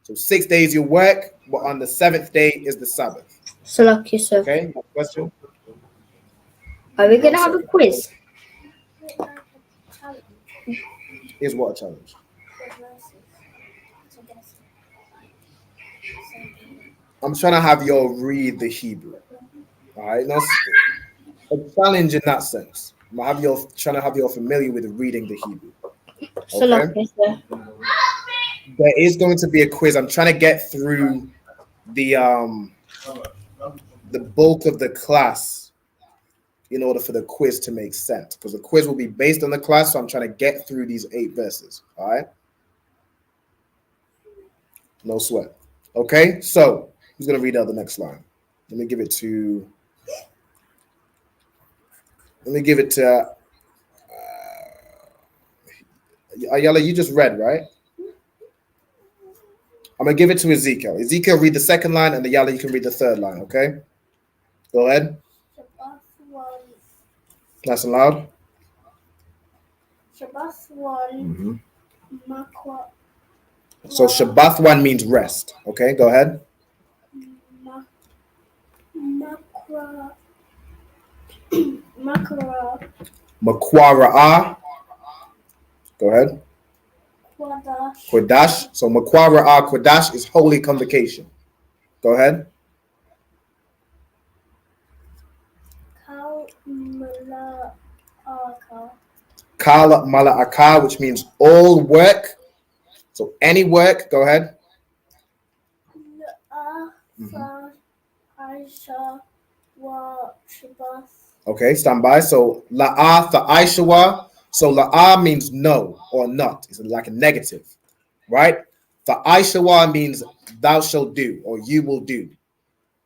So 6 days you work, but on the seventh day is the Sabbath. So like yourself. Okay, next question. Are we gonna have a quiz? Here's what a challenge. I'm trying to have you all read the Hebrew. All right, that's a challenge in that sense. I'm gonna have you all trying to have you all familiar with reading the Hebrew. So like Okay, yourself. there is going to be a quiz. I'm trying to get through the bulk of the class in order for the quiz to make sense, because the quiz will be based on the class. So I'm trying to get through these 8 verses. All right, no sweat. Okay, so who's gonna read out the next line? Let me give it to. Ayala, you just read, right? I'm gonna give it to Ezekiel. Ezekiel, read the second line, and Ayala, you can read the third line. Okay, go ahead. Nice and loud. Shabbat one, Makwa, So Shabbat one means rest. Okay, go ahead. Makra, Makra, Makwara'ah. Go ahead. Quadash, Qadash. So Makwara'ah, Qadash is holy convocation. Go ahead. Kal Mala Aka, Kal Mala'aka, which means all work. So any work. Go ahead. Fa Aisha wa Shabbat, Okay, stand by. So la'ah tha'aishawa. So la'ah means no or not. It's like a negative, right? Tha'aishawa means thou shalt do or you will do.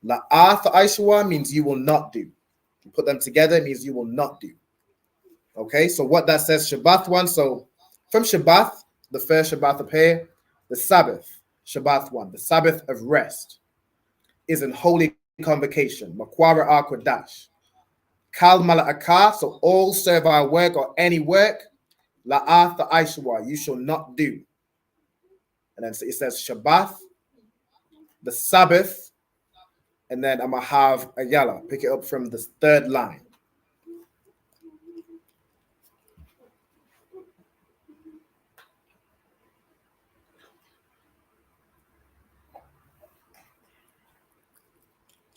La'ah tha'aishawa means you will not do. You put them together, it means you will not do. Okay, so what that says, Shabbat one. So from Shabbat, the first Shabbat up here, the Sabbath, Shabbat one, the Sabbath of rest, is in holy convocation. Makwara Quadash. Kal mala'aka, so all servile work or any work, la'ath the aishwa, you shall not do. And then it says Shabbat, the Sabbath, and then I'm going to have Ayala pick it up from the third line.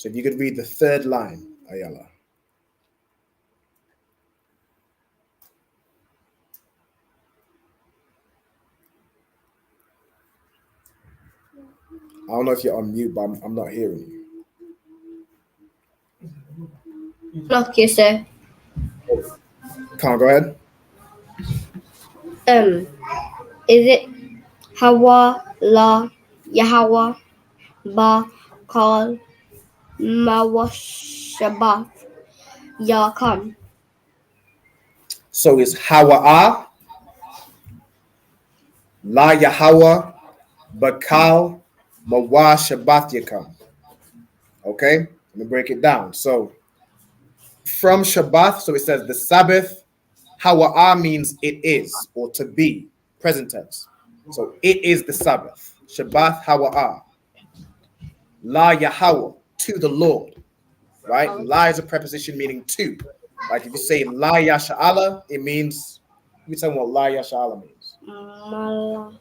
So if you could read the third line, Ayala. I don't know if you're on mute, but I'm not hearing you. Like you say. Can't go ahead. Is it Hawa La Yahweh Ba Kal Mawashabath Yakan? So it's Hawa'a, La Yahweh, Bakal, Mawa Shabbat Yakam. Okay, let me break it down. So from Shabbat, so it says the Sabbath. Hawa'a means it is or to be, present tense. So it is the Sabbath. Shabbat Hawa'a. La Yahweh, to the Lord. Right? La is a preposition meaning to. Like if you say La Yasha'ala, it means, you tell me what La Yasha'ala means. Mala.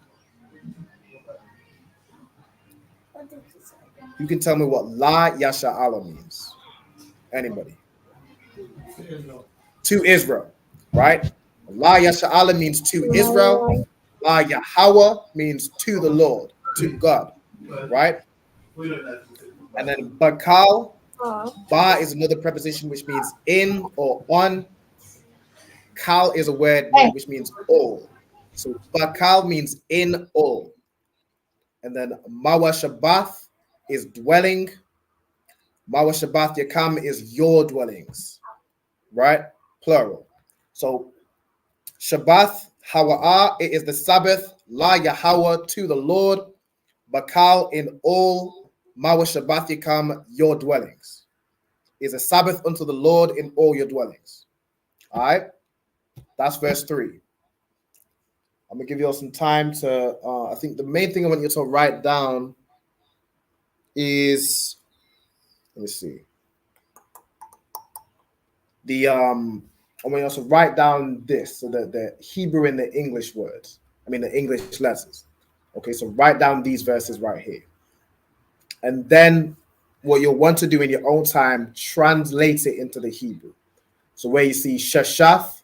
You can tell me what La Yasha'ala means. Anybody? To Israel, right? La Yasha'ala means to Israel. La Yahweh means to the Lord, to God, right? And then Bakal, Ba is another preposition which means in or on. Kal is a word which means all. So Bakal means in all. And then Mawa Shabbath is dwelling. Mawa Shabbath Yakam is your dwellings, right? Plural. So Shabbath, Hawa'a, it is the Sabbath. La Yahweh, to the Lord. Bakal, in all. Mawa Shabbath Yakam, your dwellings. Is a Sabbath unto the Lord in all your dwellings. All right? That's verse 3. I'm going to give you all some time to, I think the main thing I want you to write down is, let me see. I want you to also write down this, so that the Hebrew and the English words, the English letters. Okay, so write down these verses right here. And then what you'll want to do in your own time, translate it into the Hebrew. So where you see shashaf,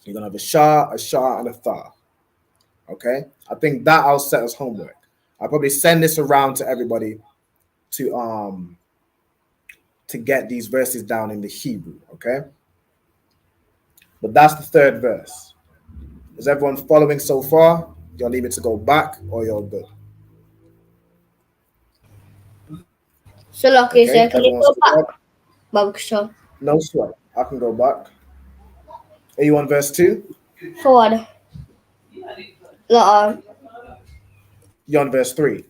you're going to have a shah, and a tha. Okay, I think that I'll set as homework. I'll probably send this around to everybody to get these verses down in the Hebrew. Okay, but that's the third verse. Is everyone following so far? Y'all need me to go back, or you're good? So like you say, can you go back? No sweat. I can go back. Are you on verse 2? Forward. You're on verse 3.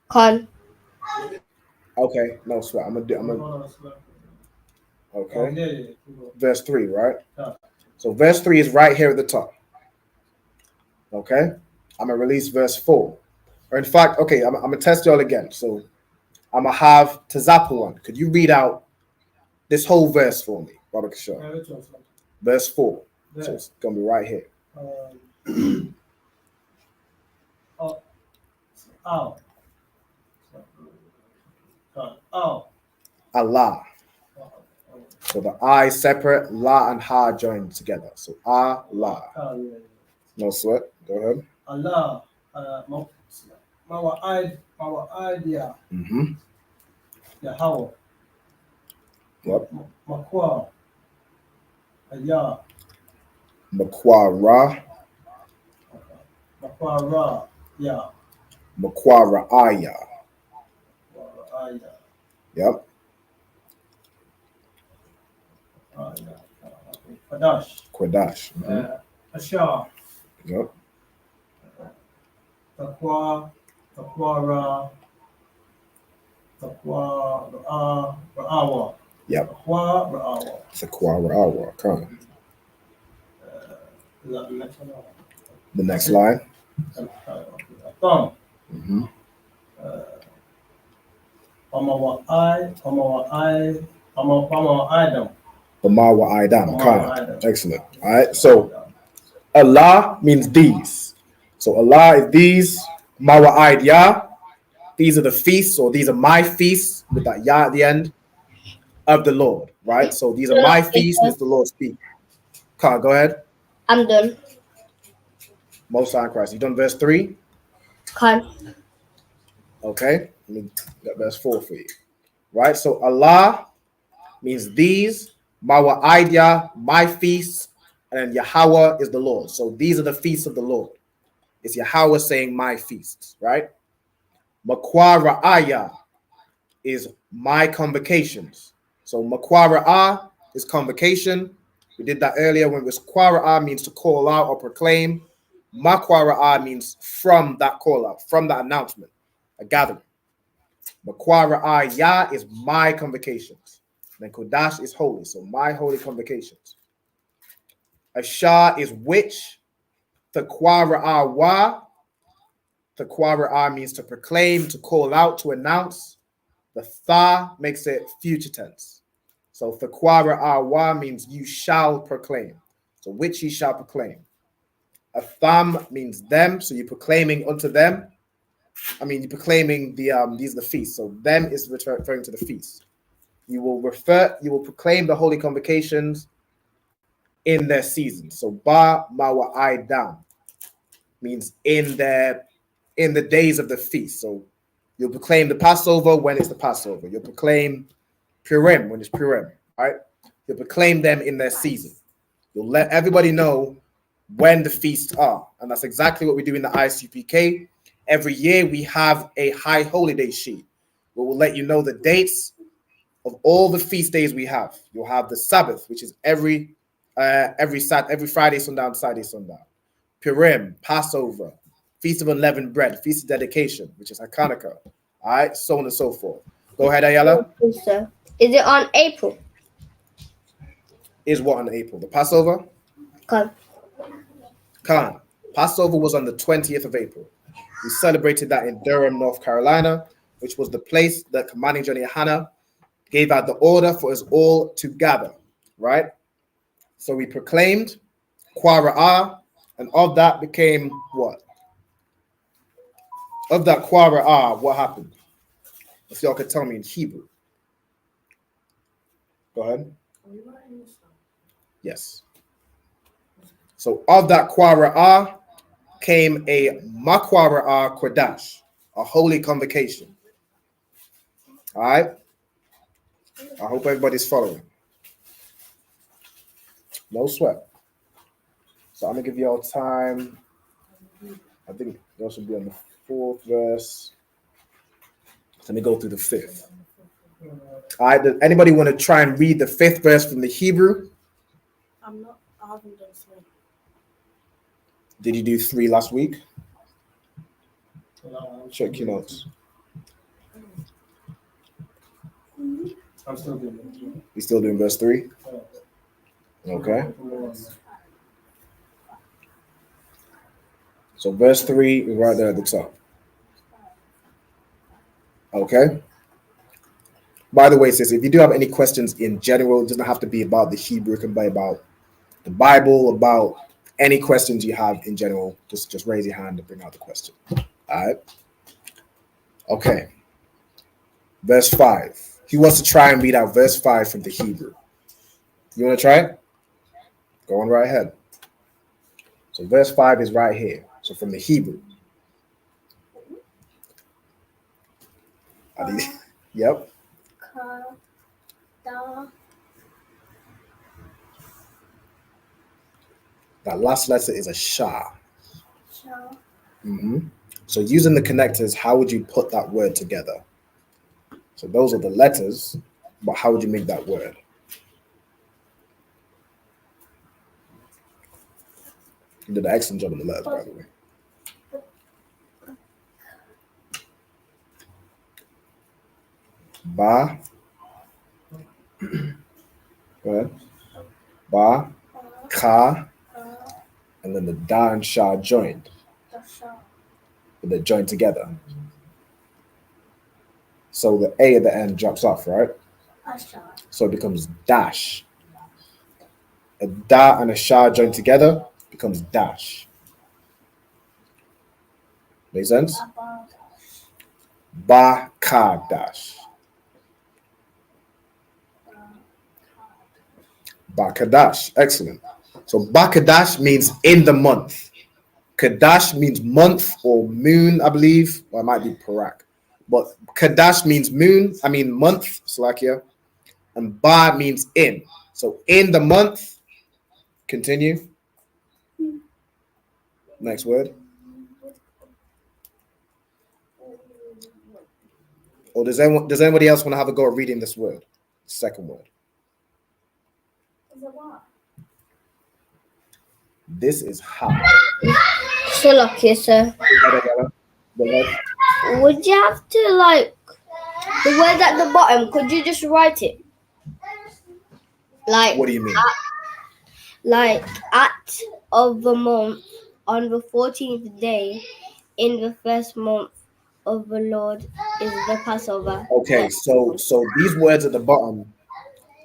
Con. Okay, no sweat. Okay. Verse 3, right? So verse 3 is right here at the top. Okay. I'm gonna release verse 4. Or in fact, okay, I'm gonna test y'all again. So I'm gonna have Tazapuan. Could you read out this whole verse for me, Baba Kishore? Verse 4. So it's gonna be right here. Allah. So the I separate, La and Ha joined together. So Allah. No sweat. Go ahead. Allah. Our idea. Yahweh. Yep. Makwa. Ayah. Makwara. Makwara. Yeah. Makwara Aya. Yep. Qadash. Ashar. Yep. Taqwa. Taqwara. Ra'awa. Yep. Taqwa. Ra'awa. Sakwara Awa. Come. Is that the next one? The next line. Thumb. Bamawa Idam. Come. Excellent. All right. So Allah means these. So Allah is these. Mawa Idya. these are the feasts, or these are my feasts, with that Yah at the end, of the Lord, right? So these are my feasts, and it's the Lord speaking. Carl, go ahead. I'm done. Most High in Christ. You done verse 3? Con. Okay. Let me get verse 4 for you. Right? So Allah means these, Mawa'idya, my feasts, and Yahweh is the Lord. So these are the feasts of the Lord. It's Yahweh saying my feasts, right? Makwara is my convocations. So Makwara is convocation. We did that earlier when it was Kwara means to call out or proclaim. Makwara means from that call out, from that announcement, a gathering. Makwara Ya is my convocations. Then Kodash is holy, so my holy convocations. Asha is which. Takwara Wa. Takwara means to proclaim, to call out, to announce. The Tha makes it future tense. So Takwara Wa means you shall proclaim. So which ye shall proclaim. A Tham means them, so you're proclaiming unto them. I mean, you're proclaiming these are the feasts. So them is referring to the feasts. You will proclaim the holy convocations in their season. So Ba Mawa I down means in the days of the feast. So you'll proclaim the Passover when it's the Passover. You'll proclaim Purim when it's Purim, right? You'll proclaim them in their season. You'll let everybody know when the feasts are. And that's exactly what we do in the ISUPK. Every year we have a high holy day sheet where we'll let you know the dates of all the feast days we have. You'll have the Sabbath, which is every Friday sundown, Saturday sundown. Purim, Passover, Feast of Unleavened Bread, Feast of Dedication, which is Hanukkah. All right, so on and so forth. Go ahead, Ayala. Is it on April? Is what on April? The Passover? Con. Khan. Passover was on the 20th of April. We celebrated that in Durham, North Carolina, which was the place that Commanding Johnny Hannah gave out the order for us all to gather, right? So we proclaimed Kwara, and of that became what? Of that Kwara, what happened? If y'all could tell me in Hebrew. Go ahead. Yes. So of that Kwara came a Makwara Qadash, a holy convocation. All right. I hope everybody's following. No sweat. So I'm gonna give y'all time. I think y'all should be on the 4th verse. Let me go through the 5th. All right. Does anybody want to try and read the 5th verse from the Hebrew? I haven't done 3. Did you do 3 last week? Check your notes. I'm still doing it. You still doing verse 3? Okay. So verse 3 is right there at the top. Okay. By the way, sis, if you do have any questions in general, it doesn't have to be about the Hebrew. It can be about the Bible, about any questions you have in general. Just raise your hand and bring out the question. All right. Okay. Verse 5. Who wants to try and read out verse 5 from the Hebrew? You want to try it? Go on right ahead. So verse 5 is right here. So from the Hebrew. Yep. That last letter is a Shah. Mm-hmm. So using the connectors, how would you put that word together? So those are the letters, but how would you make that word? You did an excellent job on the letters, by the way. Ba. Go ahead. Ba. Ka. And then the Da and Sha joined. But they're joined together. So the A at the end drops off, right? So it becomes dash. A Da and a Sha joined together becomes dash. Make sense? Bakadash. Bakadash. Excellent. So Bakadash means in the month. Kadash means month or moon, I believe. Or it might be Parak. But Kadash means moon, month, Slovakia. And Ba means in. So in the month. Continue. Next word. Or does anybody else want to have a go at reading this word? Second word. This is how. Slovakia, sir. Would you have to, like, the word at the bottom, could you just write it? Like, What do you mean? At of the month, on the 14th day, in the first month of the Lord is the Passover. Okay, so these words at the bottom,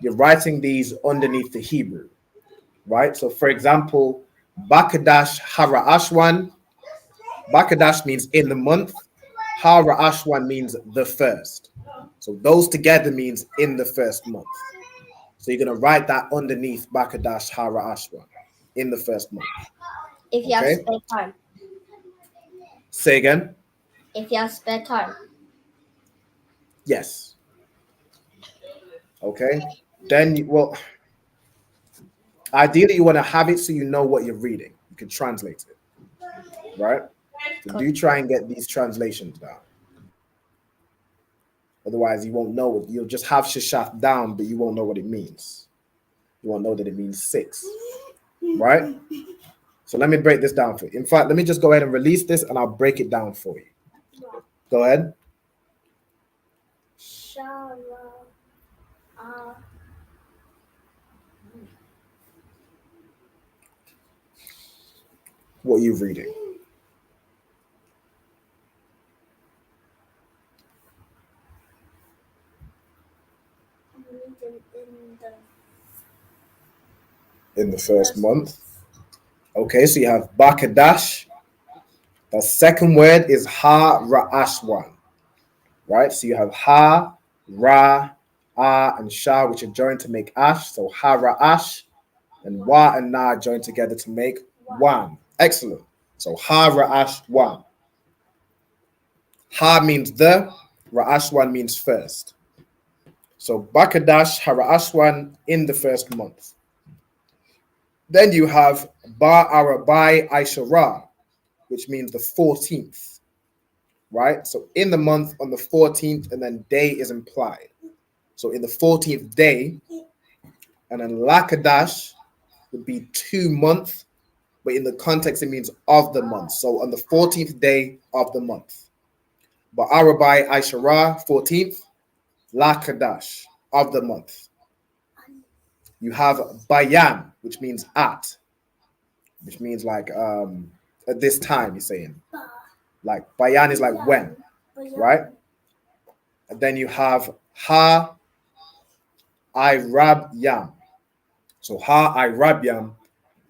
you're writing these underneath the Hebrew, right? So for example, Bakadash Hara'ashwan. Bakadash means in the month. Hara'ashwan means the first. So those together means in the first month. So you're going to write that underneath Bakadash Hara'ashwan, in the first month. If you have spare time. Say again. If you have spare time. Yes. Okay. Then, ideally you want to have it so you know what you're reading. You can translate it, right? So do try and get these translations down. Otherwise, you won't know it. You'll just have Shishaf down, but you won't know what it means. You won't know that it means 6, right? So let me break this down for you. In fact, let me just go ahead and release this, and I'll break it down for you. Go ahead. What are you reading? In the first month. Okay, so you have Bakadash. The second word is Ha-Ra'ashwan. Right? So you have Ha, Ra, Ah, and Sha, which are joined to make Ash. So Ha-Ra'ash. And Wa and Na joined together to make Wan. Excellent. So Ha-Ra'ashwan. Ha means the, Ra'ashwan means first. So Bakadash, Ha-Ra'ashwan in the first month. Then you have Ba-Arabai Aishara, which means the 14th, right? So in the month on the 14th, and then day is implied. So in the 14th day, and then Lakadash would be 2 months, but in the context, it means of the month. So on the 14th day of the month. Ba-Arabai Aishara, 14th, Lakadash, of the month. You have Bayan, which means at, which means like at this time, you're saying. Like Bayan is like when, right? And then you have Ha Irab Yam. So Ha Irab Yam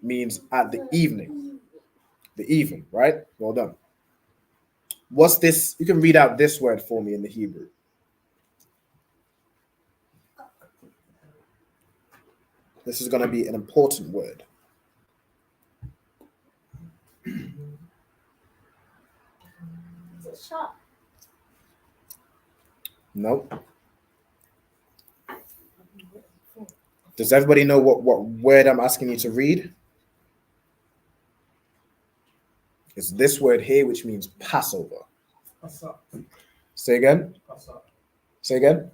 means at the evening. The evening, right? Well done. What's this? You can read out this word for me in the Hebrew. This is going to be an important word. No. Does everybody know what word I'm asking you to read? It's this word here, which means Passover. Pasak. Say again. Pasak. Say again.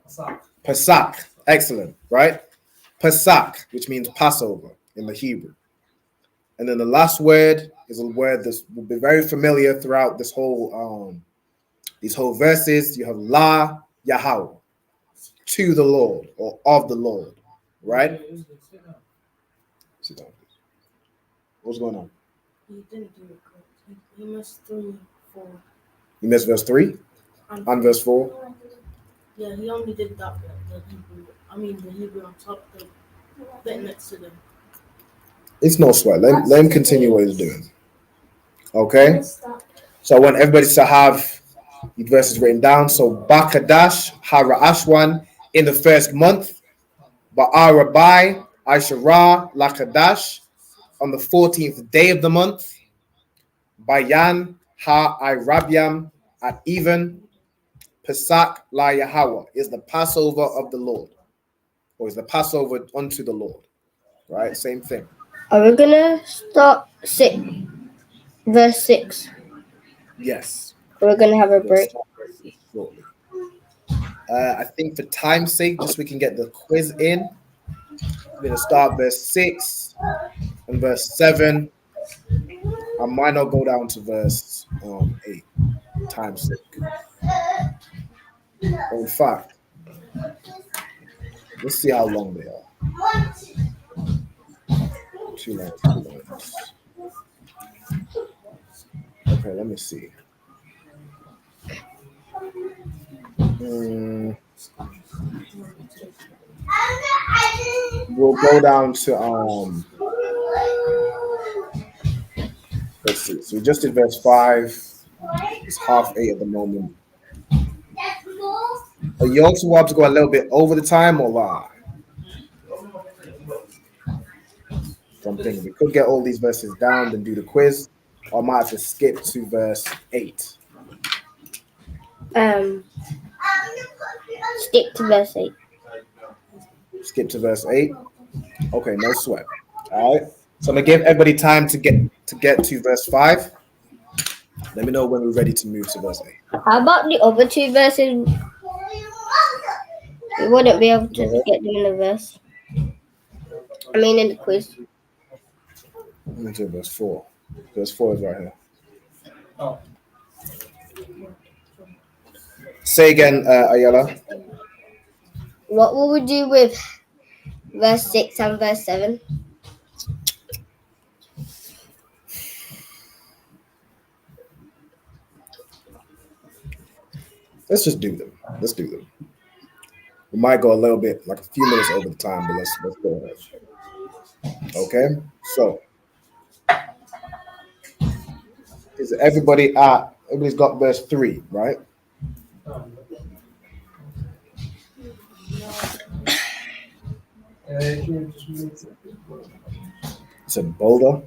Pasak. Pasak. Excellent, right? Pasak, which means Passover in the Hebrew. And then the last word is a word that will be very familiar throughout this whole these whole verses. You have La Yahweh, to the Lord or of the Lord, right? Sit down. What's going on? He didn't do it correct. He missed 3, 4. You missed verse 3 and verse 4. Yeah, he only did that bit, the Hebrew on top, the bit next to them. It's no sweat. Let him continue what he's doing. Okay? So I want everybody to have These verses written down. So Bakadash, Harashwan in the first month. Ba'arabai, Aishara, Lakadash on the 14th day of the month. Bayan, Ha-Irabiam at even. Pesach La Yahweh is the Passover of the Lord, or is the Passover unto the Lord, right? Same thing. Are we gonna start verse 6? Yes. We're gonna have a break. Shortly. I think for time's sake, just so we can get the quiz in, we're gonna start verse 6 and verse 7. I might not go down to verse 8. Time's sake. But in fact, let's see how long they are. 2 lines, 2 lines. Okay, let me see. We'll go down to let's see. So we just did verse 5. It's 7:30 at the moment. Are you also want to go a little bit over the time or something? We could get all these verses down and do the quiz, or I might have to skip to verse 8. Stick to verse 8. Skip to verse 8. Okay, no sweat. All right. So I'm gonna give everybody time to get to verse 5. Let me know when we're ready to move to verse 8. How about the other 2 verses? We wouldn't be able to get them in the verse. I mean, in the quiz. Let me do verse 4. Verse 4 is right here. Oh. Say again, Ayala. What will we do with verse 6 and verse 7? Let's just do them. Let's do them. We might go a little bit, like a few minutes over the time, but let's go ahead. Okay, so is everybody's got verse 3, right? It's a bolder,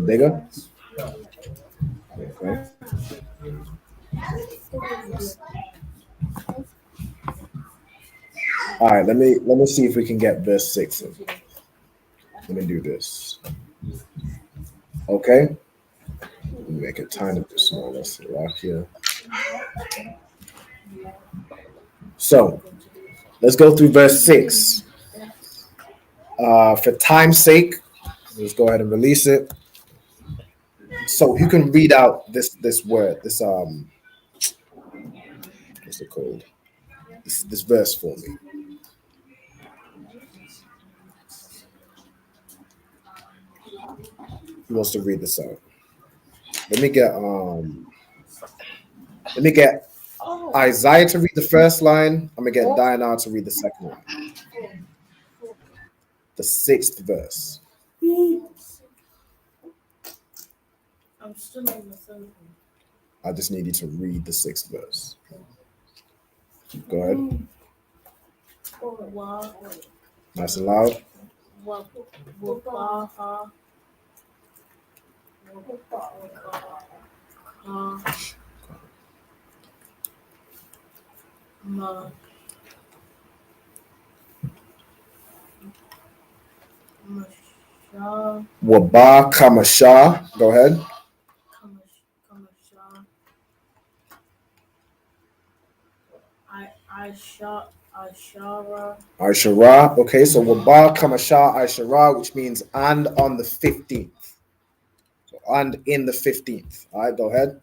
bigger. Okay. All right, let me see if we can get verse 6 in. Let me do this. Okay. Let me make it tiny bit smaller. Let's lock here. So let's go through verse 6. For time's sake, let's go ahead and release it. So you can read out this word, this what's it called? This verse for me. Who wants to read this out? Let me get Isaiah to read the first line. I'm gonna get Diana to read the second line. The 6th verse. I'm still on the third one. I just need you to read the 6th verse. Go ahead. Wa, Nice and loud. wa, wabaha, ma, masha, Waba Kamasha. Go ahead. kamasha, Ishara. Aishara. Okay, so Waba Kamasha Aishara, which means and on the 15th. So and in the 15th. All right, go ahead.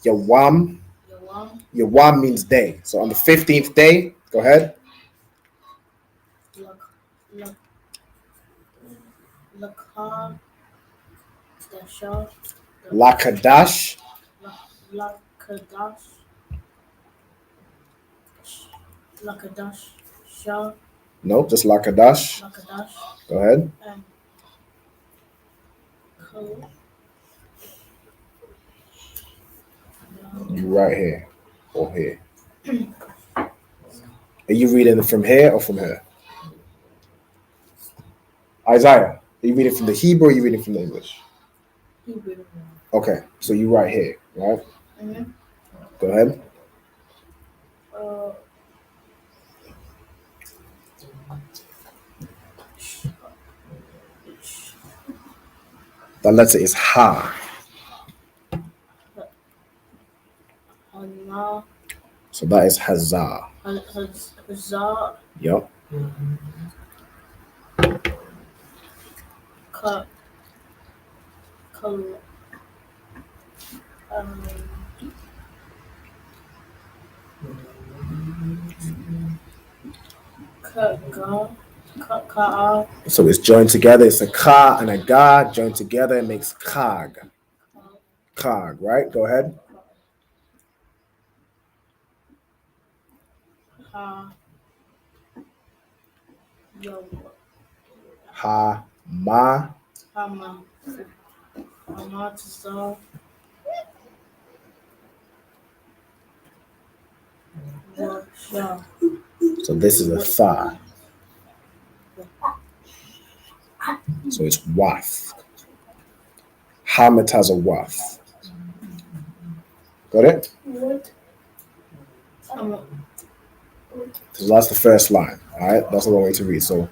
Yawam. Yawam means day. So on the 15th day, go ahead. Lakadash. Lakadash. Nope, just Lakadash. Go ahead. You right here or here? Are you reading from here or from here? Isaiah, are you reading from the Hebrew or are you reading from the English? Hebrew. Okay, so you right here, right? Mm-hmm. Go ahead. The letter is Ha. Hana. So that is Hazah. Hazar. Yep. Ka. Ka. So it's joined together. It's a Ka and a Ga joined together. It makes Kag. Kag, right? Go ahead. Ha. Yo. Ha Ma. Hama. Hamatza. Washa. So this is a Tha. So it's Waf. Hamat has a Waf. Got it? So that's the first line. All right, that's the one way to read. So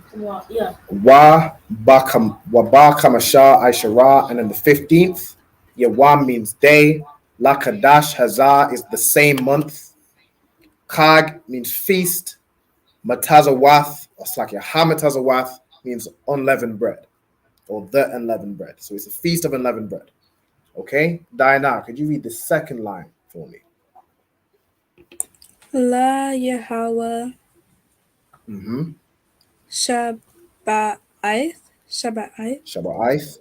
Yeah. Wa Ba Kamasha Aishara, and then the 15th. Yeah, Wa means day. La Kadash Hazah is the same month. Kag means feast. Matazawath, it's like a Hamatazawath, means unleavened bread or the unleavened bread. So it's a feast of unleavened bread. Okay, Diana, could you read the second line for me? La Yahweh Mm-hmm. Shabbaith. Shabbat.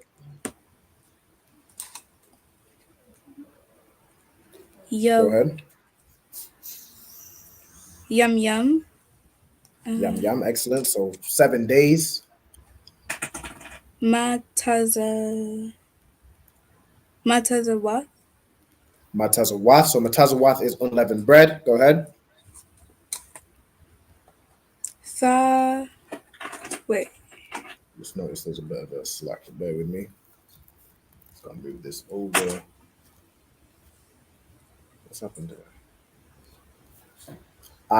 Go ahead. Yum Yum. Yum. Excellent. So 7 days. Matazawath. Matazawath. So Matazawath is unleavened bread. Go ahead. Wait. Just notice there's a bit of a slack. Bear with me. Just gonna move this over. What's happened there?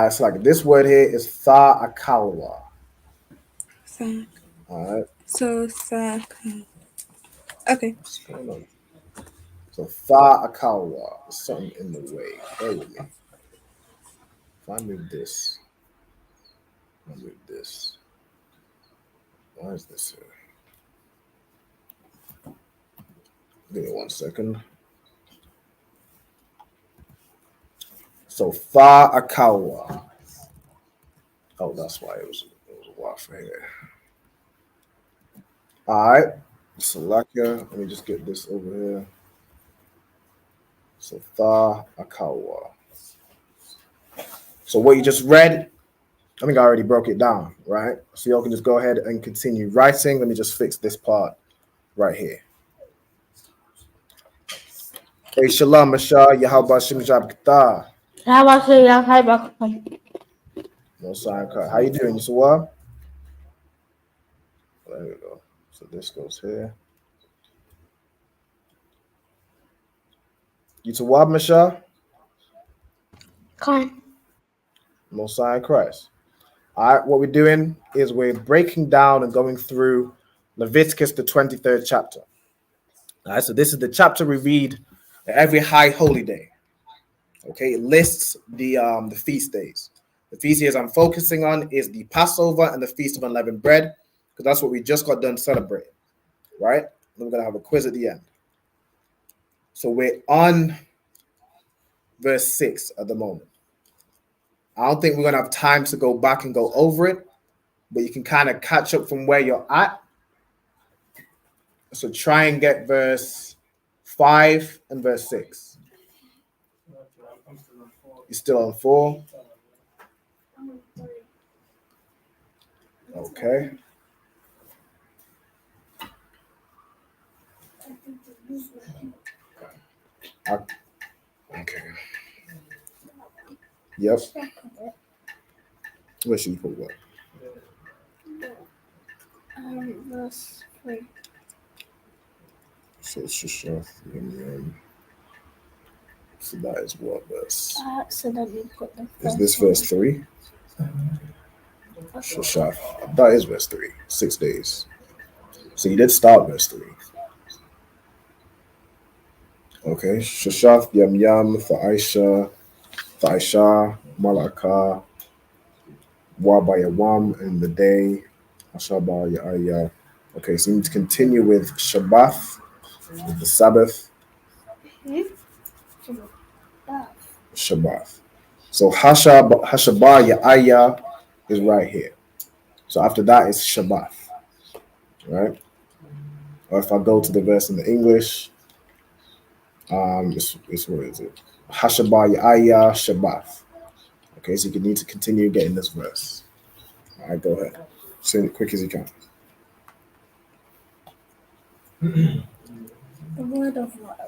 It's like this word here is Tha Akalwa. All right. So okay. What's going on? So Tha Akalwa. There's something in the way. Bear with me. If I move this. Why is this here? Give me 1 second. So Tha Akalwa. Oh, that's why it was a while for here. All right. Salakia. Let me just get this over here. So Tha Akalwa. So what you just read, I think I already broke it down, right? So y'all can just go ahead and continue writing. Let me just fix this part right here. Hey, Shalom, Mashah, Yahweh Shem Jabkata. No sign cut. How you doing, Yusua? There we go. So this goes here. Yusua, Mashah? No sign Christ. All right, what we're doing is we're breaking down and going through Leviticus, the 23rd chapter. All right, so this is the chapter we read every high holy day. Okay, it lists the feast days. The feast days I'm focusing on is the Passover and the Feast of Unleavened Bread, because that's what we just got done celebrating, right? And we're going to have a quiz at the end. So we're on verse 6 at the moment. I don't think we're going to have time to go back and go over it, but you can kind of catch up from where you're at. So try and get verse 5 and verse 6. You're still on 4? Okay. Okay. Yep. Where should you put what? Verse 3. So Shushath. So that is what verse? So then you put the Is this verse 3? Shushath. That is verse 3. 6 days. So you did start verse 3. Okay. Shushath, Yam Yam, Tha'isha, Malaka, Wabayawam, and the day, Ashaba, Ya'aya. Okay, so you need to continue with Shabbath, with the Sabbath, Shabbath. So Hashabah Ya'aya is right here. So after that is Shabbath, right? Or if I go to the verse in the English, it's what is it? Hashabah Ya'aya Shabbath. Okay, so you need to continue getting this verse. All right, go ahead. Say it quick as you can. The word of what?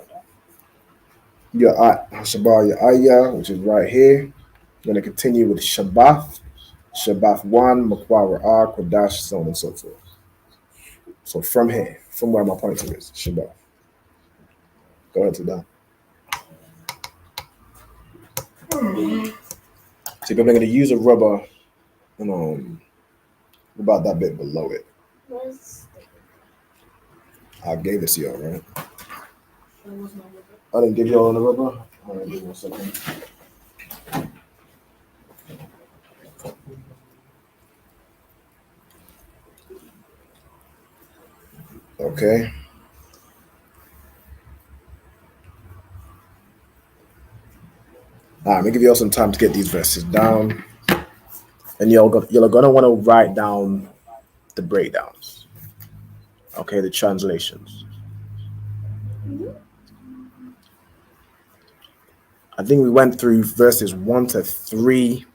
Hashabah Ya'aya, which is right here. You're going to continue with Shabbath, Shabbath 1, Makwara Qadash, so on and so forth. So from here, from where my pointer is, Shabbath. Go ahead to that. So you're going to use a rubber, about that bit below it. I gave it to y'all, right? I didn't give y'all the rubber. All right, give me 1 second. Okay. All right, let me give y'all some time to get these verses down. And you're going to want to write down the breakdowns. Okay, the translations. I think we went through verses 1 to 3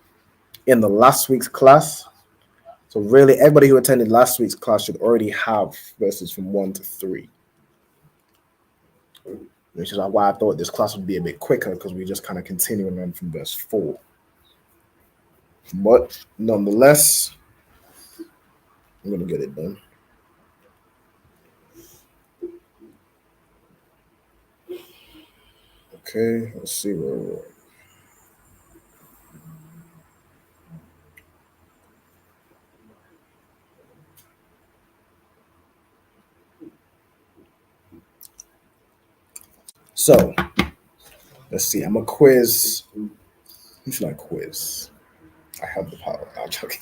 in the last week's class. So really, everybody who attended last week's class should already have verses from 1 to 3. Which is why I thought this class would be a bit quicker, because we just kind of continuing on from verse 4. But nonetheless, I'm going to get it done. Okay, let's see where we're at. So, let's see. I'm a quiz. Who should I quiz? I have the power. No, I'm joking.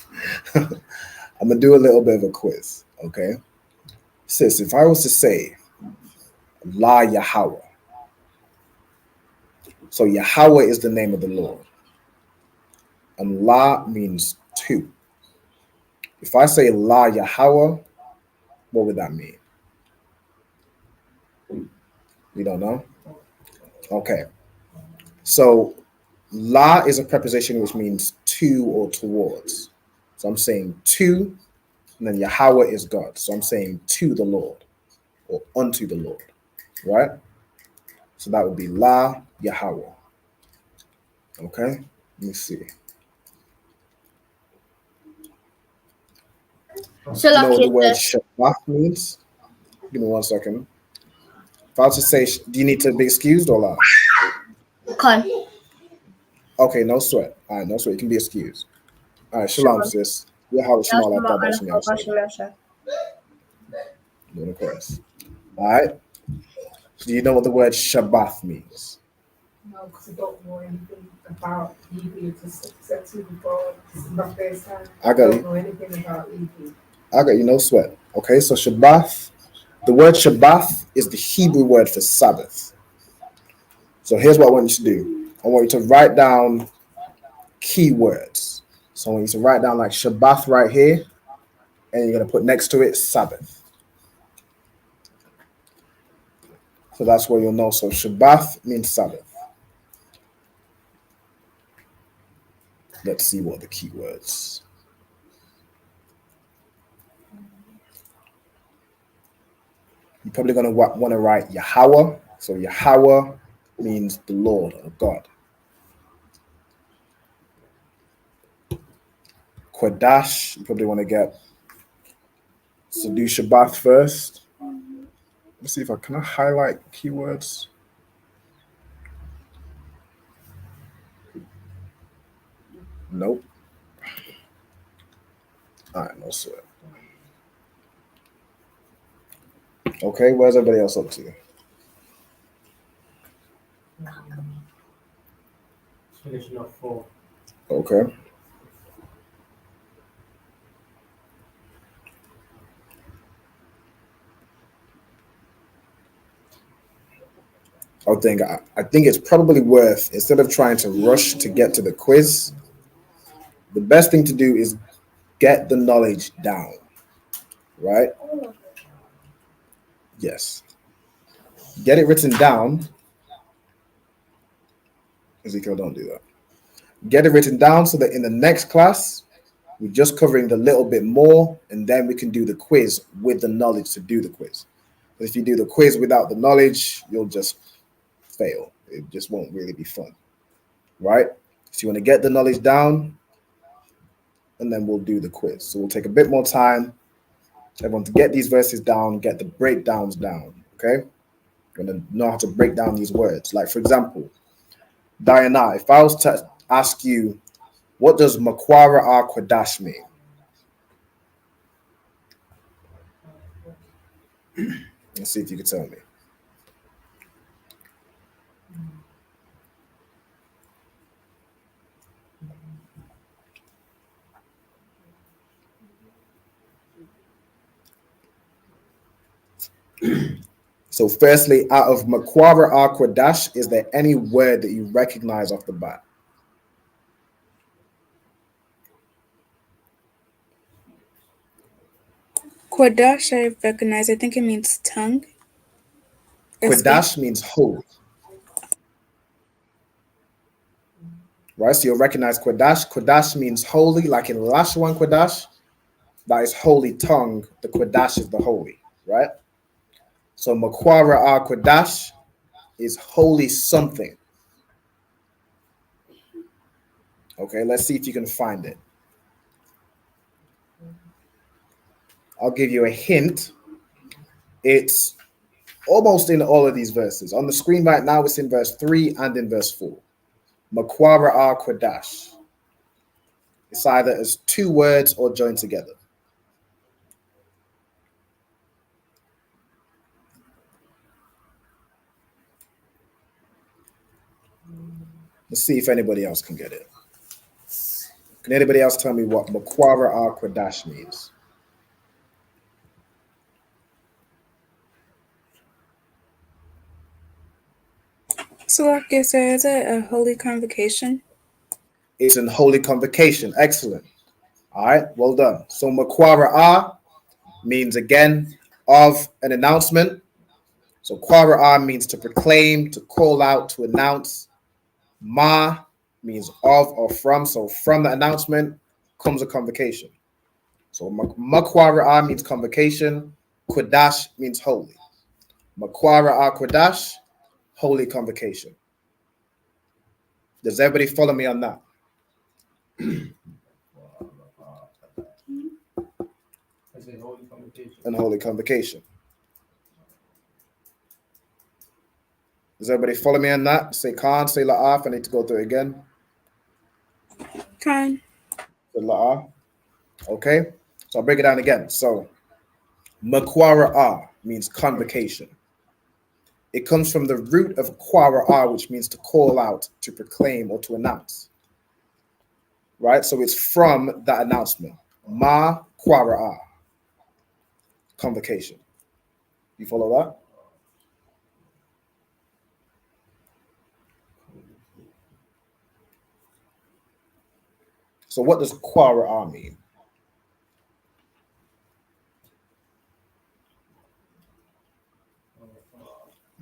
I'm going to do a little bit of a quiz, okay? Sis, if I was to say La Yahweh, so Yahweh is the name of the Lord, and La means two. If I say La Yahweh, what would that mean? You don't know? Okay. So La is a preposition which means to or towards. So I'm saying to, and then Yahweh is God. So I'm saying to the Lord or unto the Lord, right? So that would be La Yahweh. Okay? Let me see. So You know what the word like Shabbat means? Give me 1 second. If I was to say, do you need to be excused or La? Con. Okay, no sweat. All right, no sweat. You can be excused. All right, shalom, sis. Yahweh Shema Allah Qadash Yahweh. Doing a chorus. All right. Do you know what the word Shabbat means? No, because I don't know anything about Hebrew. Just accept you before. This is my first time. I got don't you. know anything about Hebrew. I got you. No sweat. Okay, so Shabbat. The word Shabbat is the Hebrew word for Sabbath. So here's what I want you to do. I want you to write down keywords. So I want you to write down like Shabbat right here, and you're going to put next to it Sabbath. So that's where you'll know. So Shabbat means Sabbath. Let's see what the keywords. You're probably going to want to write Yahweh. So Yahweh means the Lord or God. Qadash, you probably want to get so do Shabbat first. Let's see if I can highlight keywords. Nope. All right, no sweat. Okay, where's everybody else up to? Finishing up 4. Okay. I think it's probably worth, instead of trying to rush to get to the quiz, the best thing to do is get the knowledge down, right? Yes. Get it written down. Ezekiel, don't do that. Get it written down so that in the next class, we're just covering the little bit more, and then we can do the quiz with the knowledge to do the quiz. But if you do the quiz without the knowledge, you'll just fail. It just won't really be fun, right? So you want to get the knowledge down, and then we'll do the quiz. So we'll take a bit more time. Everyone to get these verses down, get the breakdowns down, okay? You're going to know how to break down these words. Like, for example, Diana, if I was to ask you, what does Makwara Qadash mean? Let's see if you can tell me. So firstly, out of Makwara Qadash, is there any word that you recognize off the bat? Qadash, I recognize. I think it means tongue. Qadash means holy. Right, so you'll recognize Qadash. Qadash means holy, like in Lashawan Qadash, that is holy tongue. The Qadash is the holy, right? So Makwara Qadash is holy something. Okay, let's see if you can find it. I'll give you a hint. It's almost in all of these verses. On the screen right now, it's in verse 3 and in verse 4. Makwara Qadash. It's either as two words or joined together. Let's see if anybody else can get it. Can anybody else tell me what Makwara Qadash means? So, like you said, is it a holy convocation? It's an holy convocation. Excellent. All right, well done. So Makwara means, again, of an announcement. So Kwara means to proclaim, to call out, to announce. Ma means of or from. So from the announcement comes a convocation. So Makwara means convocation. Qadash means holy. Makwara Qadash, holy convocation. Does everybody follow me on that? And holy convocation. Does everybody follow me on that? Say Khan, say La'af. I need to go through it again. Khan. Say La'af. Okay, so I'll break it down again. So Makwara means convocation. It comes from the root of Kwara, which means to call out, to proclaim, or to announce. Right? So it's from that announcement. Ma Kwara. Convocation. You follow that? So what does Kwara mean?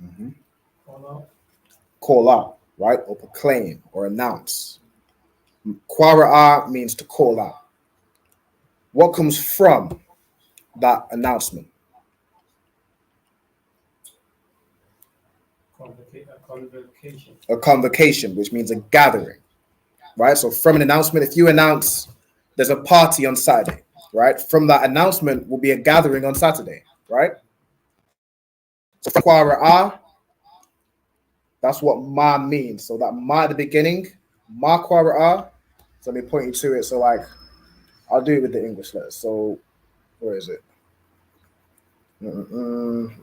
Mm-hmm. Call out, right? Or proclaim or announce. Kwara means to call out. What comes from that announcement? Convocation. A convocation, which means a gathering, right? So from an announcement, if you announce there's a party on Saturday, right? From that announcement will be a gathering on Saturday, right? So Kwara, that's what ma means. So that ma at the beginning, ma Kwara. So let me point you to it. So like, I'll do it with the English letters. So where is it? Makwara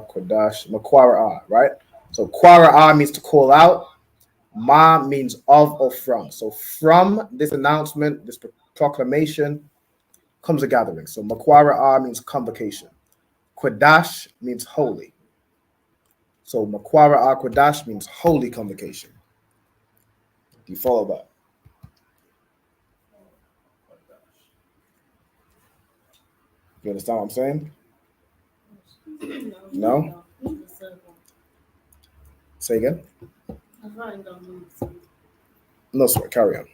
Qadash, Makwara, right? So Kwara means to call out. Ma means of or from. So from this announcement, this proclamation, comes a gathering. So Makwara means convocation. Qadash means holy. So Makwara Qadash means holy convocation. Do you follow that? You understand what I'm saying? No? Say again? No, sir. Carry on.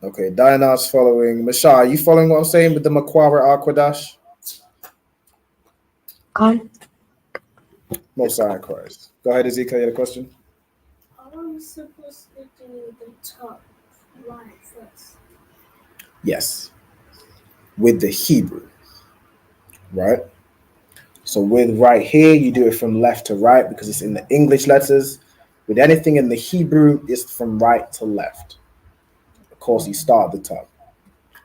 Okay, Diana's following. Masha, are you following what I'm saying with the Makwara Qadash? Most high Christ. Go ahead, Ezekiel, you had a question? Are we supposed to do the top right first? Yes. With the Hebrew, right? So with right here, you do it from left to right because it's in the English letters. With anything in the Hebrew, it's from right to left. Of course, you start at the top.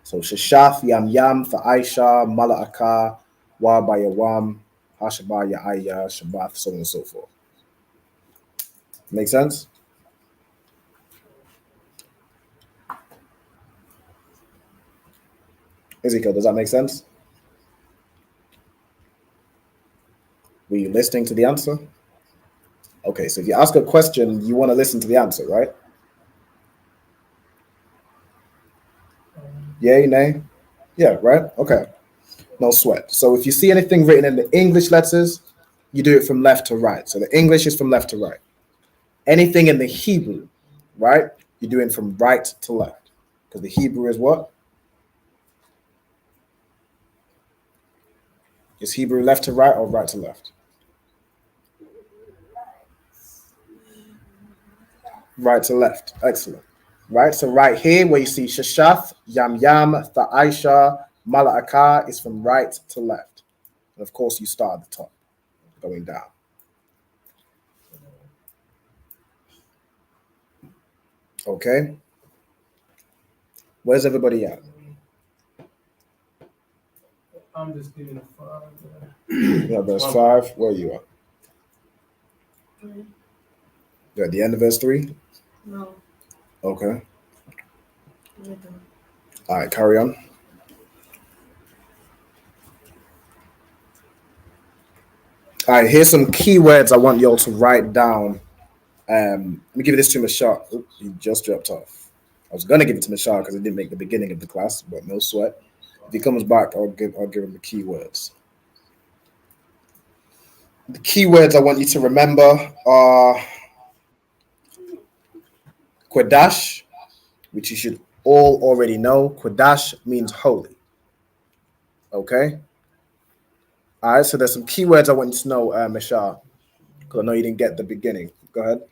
So Shashaf, Yam Yam, for Aisha, Mala'aka, Wa Bayawam, Hashabah, Ya'aya, Shabbath, so on and so forth. Make sense? Ezekiel, does that make sense? Were you listening to the answer? Okay, so if you ask a question, you want to listen to the answer, right? Yay, nay? Yeah, right? Okay. No sweat. So if you see anything written in the English letters, you do it from left to right. So the English is from left to right. Anything in the Hebrew, right? You're doing from right to left. Because the Hebrew is what? Is Hebrew left to right or right to left? Right to left. Excellent. Right? So right here where you see Shashath, Yam Yam, Tha'aisha, Mala'aka is from right to left. And of course you start at the top, going down. Okay? Where's everybody at? I'm just doing a 5. Yeah, verse 5. Where are you at? You're at the end of verse 3? No. Okay. All right, carry on. All right, here's some keywords I want y'all to write down. Let me give this to Michelle. Oops, he just dropped off. I was gonna give it to Michelle because I didn't make the beginning of the class, but no sweat. If he comes back, I'll give him the keywords. The keywords I want you to remember are Qadash, which you should all already know. Qadash means holy. Okay? All right, so there's some keywords I want you to know, Michelle, because I know you didn't get the beginning. Go ahead.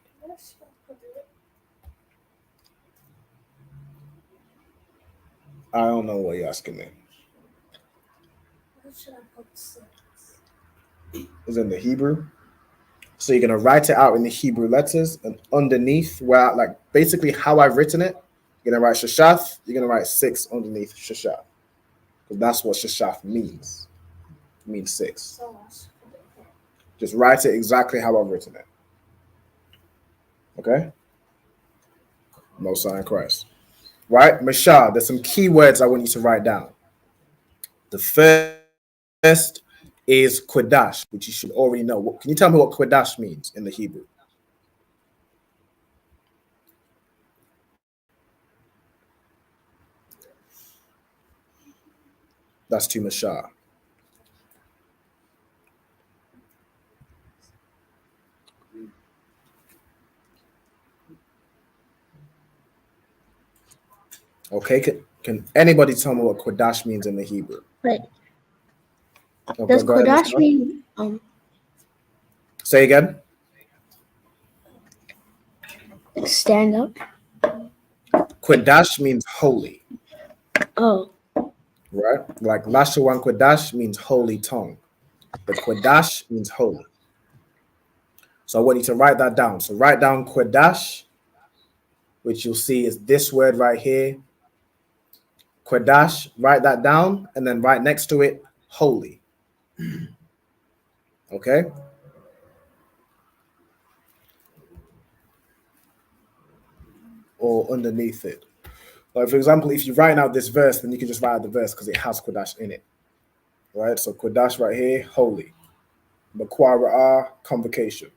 I don't know what you're asking me. Is in the Hebrew. So you're gonna write it out in the Hebrew letters, and underneath, where like basically how I've written it, you're gonna write Shashath. You're gonna write 6 underneath Shashath, because that's what Shashath means. It means 6. Just write it exactly how I've written it. Okay. No sign of Christ. Right, Mashah, there's some keywords I want you to write down. The first is Qadash, which you should already know. Can you tell me what Qadash means in the Hebrew? That's to Mashah. Okay, can anybody tell me what Qadash means in the Hebrew? Wait. Okay, Does go ahead, Qadash Mashah. mean Say again. Stand up. Qadash means holy, Oh. right? Like Lashawan Qadash means holy tongue. The Qadash means holy. So I want you to write that down. So write down Qadash, which you'll see is this word right here. Qadash, write that down, and then right next to it, holy. Okay? Or underneath it. Like, for example, if you write out this verse, then you can just write out the verse because it has Qadash in it. Right? So Qadash right here, holy. Makwara, convocation.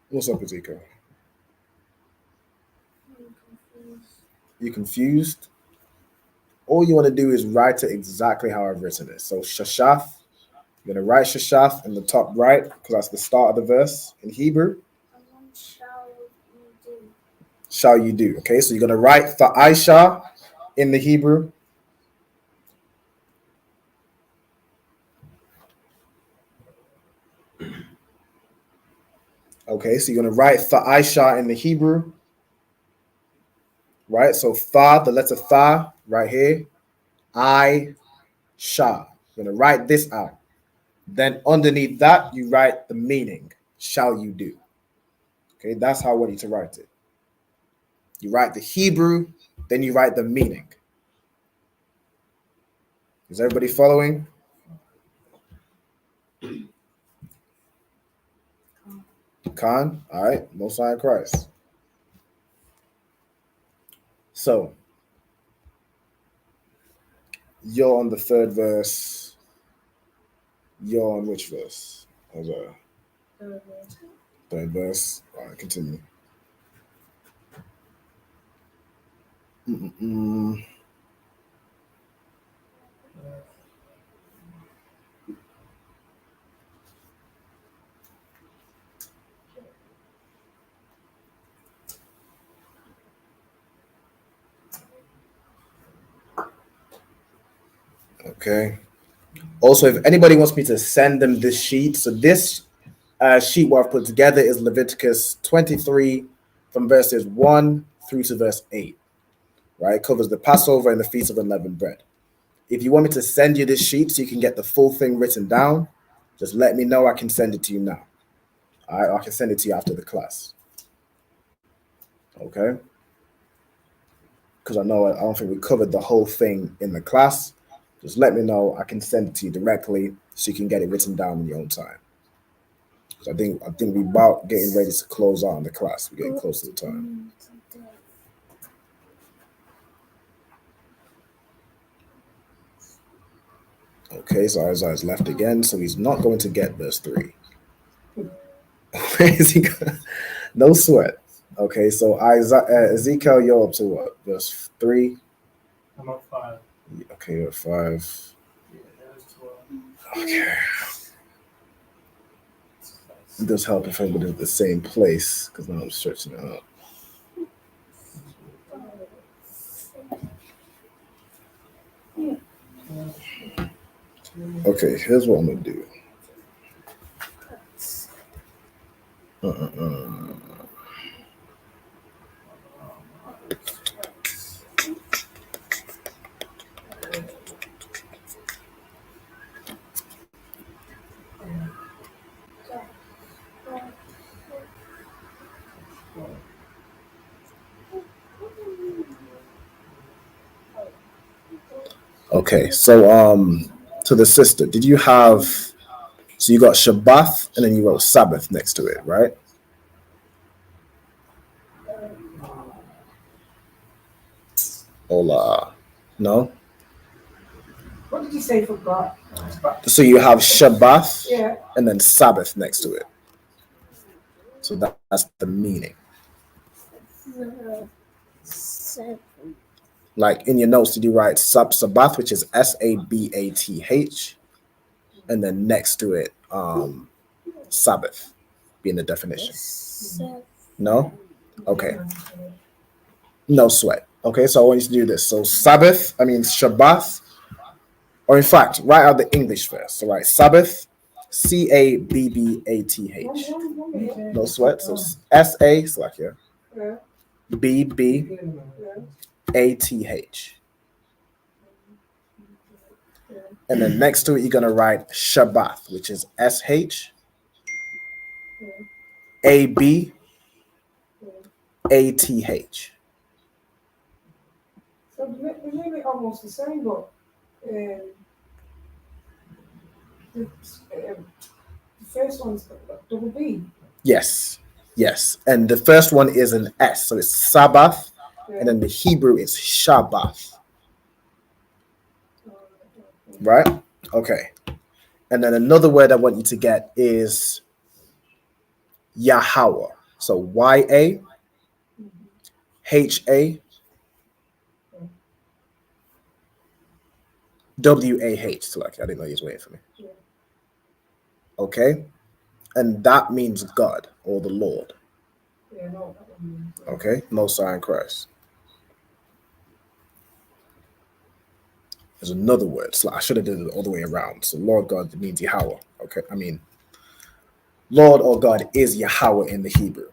What's up, Ezekiel? You confused? All you want to do is write it exactly how I've written it. So Shashaf, you're going to write Shashaf in the top right because that's the start of the verse in Hebrew. Shall you do? Okay, so you're going to write Fa'aisha in the Hebrew. Okay, so you're going to write Fa'aisha in the Hebrew. Right, so Fa, the letter Fa, right here. I, Sha. You're going to write this out. Then underneath that, you write the meaning. Shall you do? Okay, that's how I want you to write it. You write the Hebrew, then you write the meaning. Is everybody following? Khan? All right, Most High Christ. So, you're on the third verse. You're on which verse? Third verse. All right, continue. Okay. Also, if anybody wants me to send them this sheet, so this sheet what I've put together is Leviticus 23 from verses 1 through to verse 8. Right? It covers the Passover and the Feast of Unleavened Bread. If you want me to send you this sheet so you can get the full thing written down, just let me know. I can send it to you now. All right, I can send it to you after the class. Okay? Because I don't think we covered the whole thing in the class. Just let me know. I can send it to you directly so you can get it written down in your own time. I think we're about getting ready to close on the class. We're getting close to the time. Okay, so Isaiah's left again, so he's not going to get verse 3. Where is he going? No sweat. Okay, so Ezekiel, you're up to what? Verse 3? I'm up 5. Okay, you're at 5. Yeah, that's 12. Okay. It does help if everybody's at the same place, because now I'm stretching it out. Okay, here's what I'm gonna do. Okay, so to the sister, did you have? So you got Shabbat and then you wrote Sabbath next to it, right? Hola, no. What did you say for God? So you have Shabbat Yeah. and then Sabbath next to it. So that's the meaning. Like in your notes, did you write Sabbath, which is Sabath, and then next to it, Sabbath being the definition? No? Okay. No sweat. Okay, so I want you to do this. So Shabbat, Or in fact, write out the English first. So write Sabbath, Sabbath. No sweat. So SA, so like here, Yeah. BBATH. And then next to it, you're going to write Shabbath, which is SHABATH. So they're really almost the same, but the first one's got double B. Yes. And the first one is an S. So it's Sabbath. And then the Hebrew is Shabbath. Right? Okay. And then another word I want you to get is Yahweh. So YAHAWH. So like, I didn't know he was waiting for me. Okay. And that means God or the Lord. Okay. Most High in Christ. There's another word. So I should have did it all the way around. So Lord God means Yahweh. Okay. I mean, Lord or God is Yahweh in the Hebrew.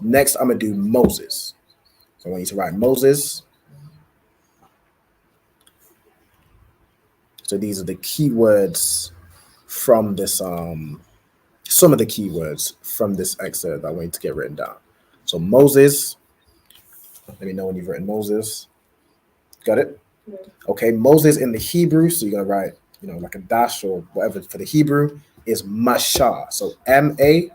Next, I'm going to do Moses. So I want you to write Moses. So these are the keywords from this, some of the keywords from this excerpt that I want you to get written down. So Moses, let me know when you've written Moses. Got it? Yeah. Okay, Moses in the Hebrew, so you're going to write, like a dash or whatever for the Hebrew, is Mashah. So M-A.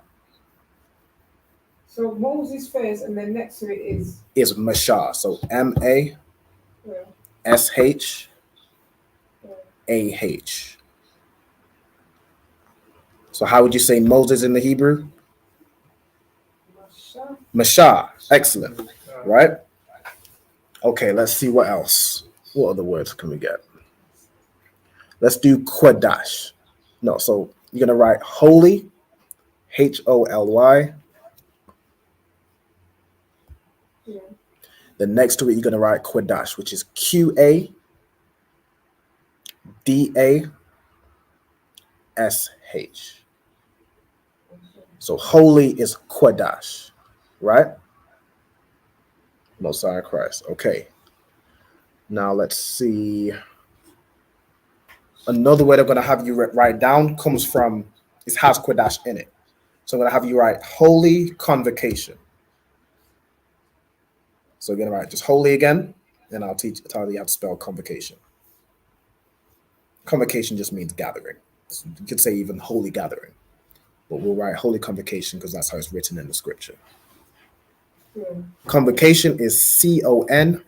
So Moses first, and then next to it is Mashah. So M-A-S-H-A-H. So how would you say Moses in the Hebrew? Mashah. Excellent. Right? Okay, let's see what else. What other words can we get? Let's do Qadash. No, so you're going to write holy, Holy. Yeah. Then next to it, you're going to write Qadash, which is Qadash. So holy is Qadash, right? Most High Christ. Okay. Now let's see. Another word I'm going to have you write down has Qadash in it. So I'm going to have you write holy convocation. So you're going to write just holy again, and I'll tell you how to spell convocation. Convocation just means gathering. So you could say even holy gathering. But we'll write holy convocation because that's how it's written in the scripture. Yeah. Convocation is CONVOCATION.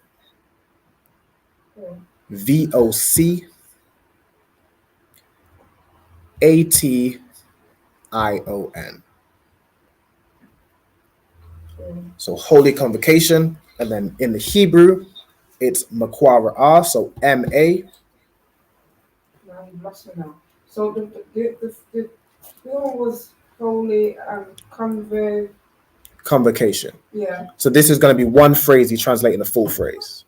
So holy convocation, and then in the Hebrew, it's Makwara, so M-A. Now you lost me now. So the one was holy convocation. Yeah. So this is going to be one phrase you translate in a full phrase.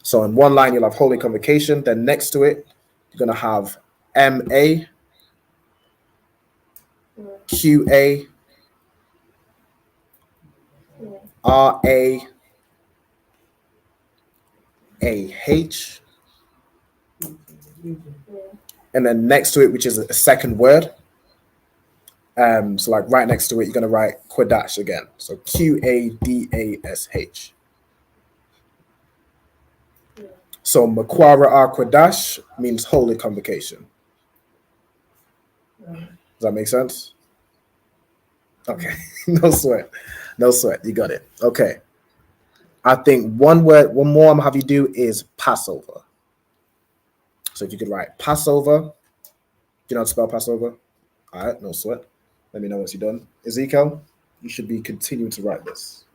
So in one line, you'll have holy convocation. Then next to it, you're going to have M-A, Q-A, R-A-A-H. And then next to it, which is a second word. So like right next to it, you're going to write Qadash again. So Qadash. So Makwara Qadash means holy convocation. Does that make sense? Okay. No sweat. You got it. Okay. I think one more I'm going to have you do is Passover. So if you could write Passover. Do you know how to spell Passover? All right. No sweat. Let me know once you're done. Ezekiel, you should be continuing to write this.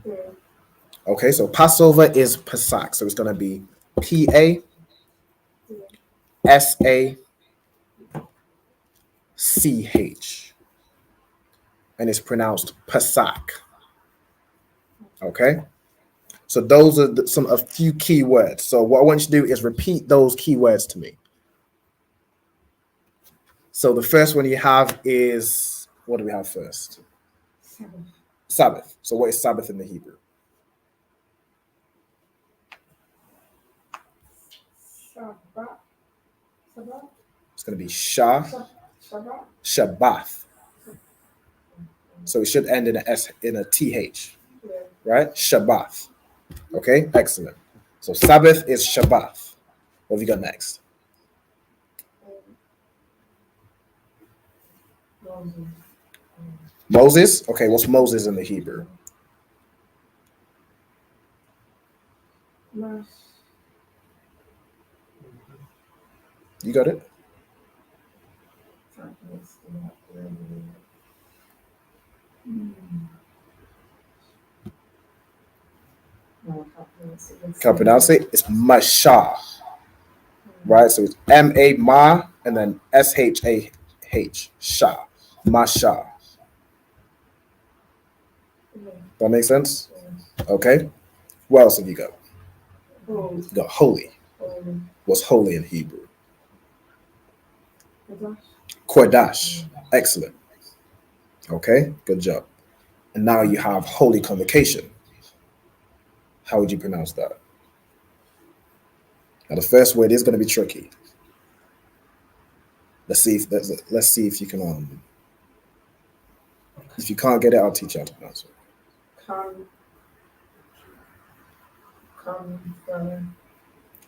Yeah. Okay, so Passover is Pesach. So it's going to be P-A-S-A-C-H. And it's pronounced Pesach. Okay? So those are a few key words. So what I want you to do is repeat those key words to me. So the first one you have is, what do we have first? Sabbath. Sabbath. So what is Sabbath in the Hebrew? Shabbat. Sabbath. It's going to be Shah, Shabbat. Shabbath. So it should end in a TH, Yeah. right? Shabbath. Okay, excellent. So Sabbath is Shabbath. What have you got next? Moses. Moses. Okay, what's Moses in the Hebrew? Mas. You got it? Can't pronounce it. It's Mashah, right? So it's M-A and then S-H-A-H. Shah. Mashah. That makes sense? Okay. What else have you got? You got holy. What's holy in Hebrew? Qadash. Excellent. Okay, good job. And now you have holy convocation. How would you pronounce that? Now the first word is going to be tricky. Let's see if you can. If you can't get it, I'll teach you how to pronounce it.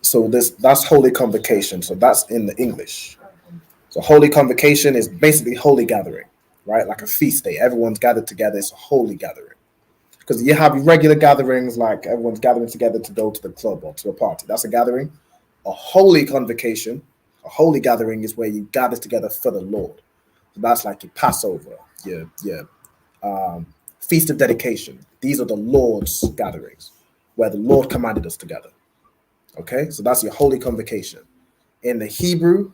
So that's holy convocation. So that's in the English. So holy convocation is basically holy gathering, right? Like a feast day. Everyone's gathered together. It's a holy gathering. Because you have regular gatherings, like everyone's gathering together to go to the club or to a party. That's a gathering. A holy convocation, a holy gathering is where you gather together for the Lord. So that's like your Passover, your Feast of Dedication. These are the Lord's gatherings where the Lord commanded us to gather. Okay, so that's your holy convocation. In the Hebrew,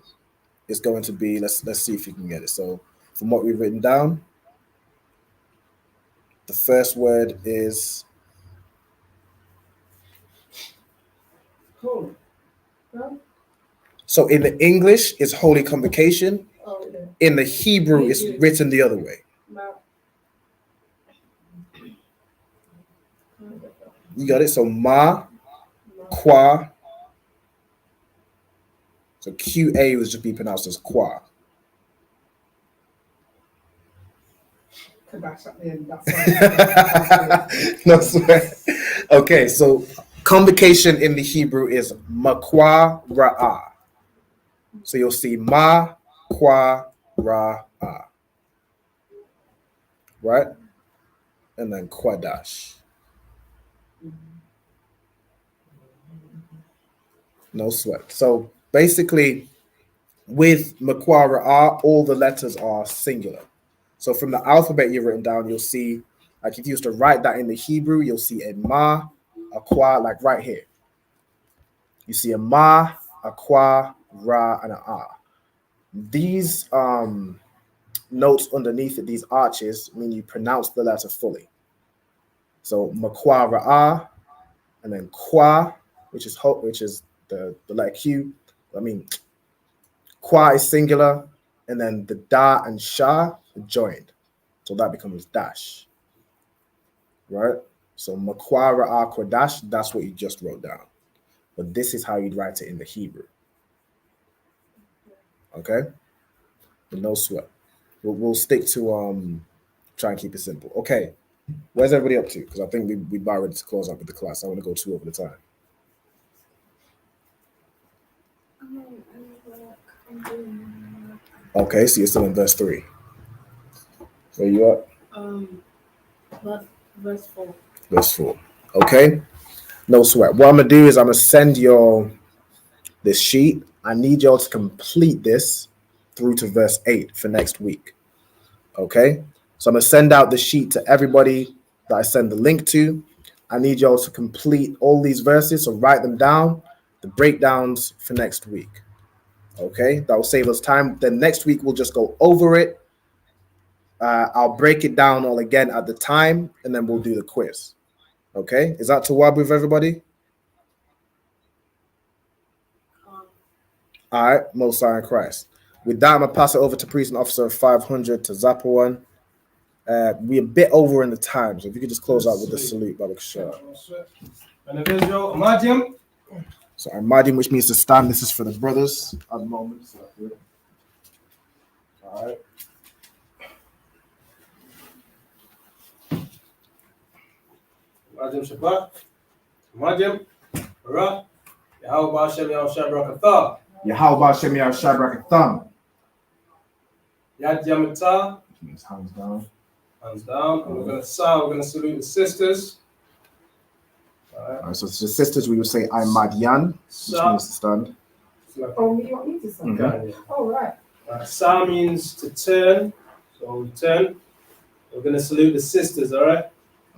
it's going to be, let's see if you can get it. So from what we've written down, the first word is Holy. No? So in the English, it's holy convocation. Oh, yeah. In the Hebrew, it's written the other way. No. You got it? So ma, qua. So QA was just be pronounced as qua. Qadash at the end. That's No swear. Okay, so convocation in the Hebrew is makwa ra'ah. So you'll see ma, qua, ra'ah. Right? And then Qadash. No sweat. So basically, with makwa ra'ah, all the letters are singular. So from the alphabet you've written down, you'll see, like if you used to write that in the Hebrew, you'll see a ma, a qua, like right here. You see a ma, a qua, ra, and a ah. These notes underneath it, these arches, mean you pronounce the letter fully. So makwa ra'ah, and then qua, which is the letter Q. I mean, qua is singular, and then the da and sha are joined. So that becomes dash. Right? So makwa ra'ah qadash, that's what you just wrote down. But this is how you'd write it in the Hebrew. Okay? But no sweat. We'll stick to try and keep it simple. Okay. Where's everybody up to? Because I think we about ready to close up with the class. I want to go 2 over the time. Okay, so you're still in verse 3. Where you at? Verse 4. Verse 4. Okay. No sweat. What I'm gonna do is I'm gonna send y'all this sheet. I need y'all to complete this through to verse 8 for next week. Okay. So I'm gonna send out the sheet to everybody that I send the link to. I need y'all to complete all these verses, so write them down, the breakdowns for next week. Okay, that will save us time. Then next week we'll just go over it. I'll break it down all again at the time, and then we'll do the quiz. Okay, is that tawab with everybody? All right, Most High in Christ. With that, I'm gonna pass it over to Priest and Officer 500 to Zapawan. We're a bit over in the time, so if you could just close out with the salute, Baba Kishar. And of Israel, Amadim. So Ahmadim, which means to stand. This is for the brothers at the moment. So, all right. Amadim Shabbat. Amadim. Barak. Yahweh Hashem Yahushua Barakatah. Yahweh Hashem Yahushua Barakatham. Yad Yamatah. Which means hands down. Hands down. And we're going to salute the sisters. All right, so to the sisters, we will say I'm Madian, which means to stand. Oh, you want me to stand? Mhm. Oh, right. Sa means to turn. So we turn. We're going to salute the sisters, all right?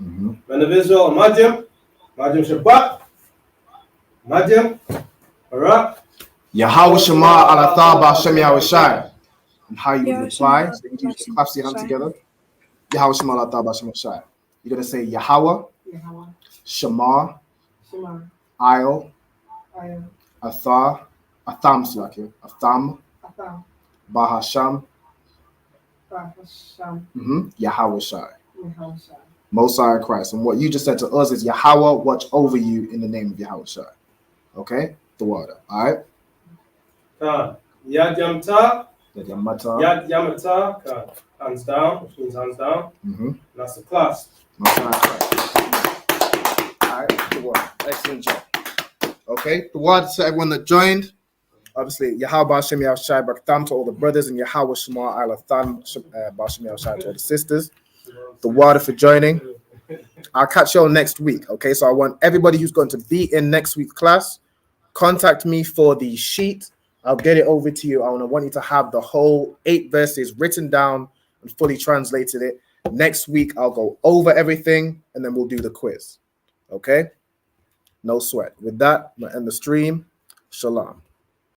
Mhm. Men of Israel, Amadim. Amadim Shabbat. Amadim. Barak. Yahweh Shema Alathar B'Hashem Yahushai. And how you would reply, so you just clasp your hands together. Yahweh Shema Alathar B'Hashem Yahushai. You're going to say Yahweh, Yahweh. Shema, Shema. Ayel, Ayel. Athar, Atham, Slakia, Atham, Atham. Bahasham, Bahasham. Yahweh Shai. Yahweh Shai. Most High in Christ. And what you just said to us is Yahweh watch over you in the name of Yahweh Shai. Okay? The water. All right? Khan. Yad Yamatah. Yamata. Yad Yamatah. Khan. Hands down, which means hands down. And that's the class. Most High in Christ. All right? The water. Excellent job. Okay? The water to everyone that joined. Obviously, Yahweh Hashem Yahushai Barakatham to all the brothers, and Yahweh Shema Alatham B'Hashem Yahushai to all the sisters. The water for joining. I'll catch you all next week. Okay, so I want everybody who's going to be in next week's class, contact me for the sheet. I'll get it over to you. I want you to have the whole 8 verses written down and fully translated it. Next week, I'll go over everything and then we'll do the quiz. Okay? No sweat. With that, I'm going to end the stream. Shalom.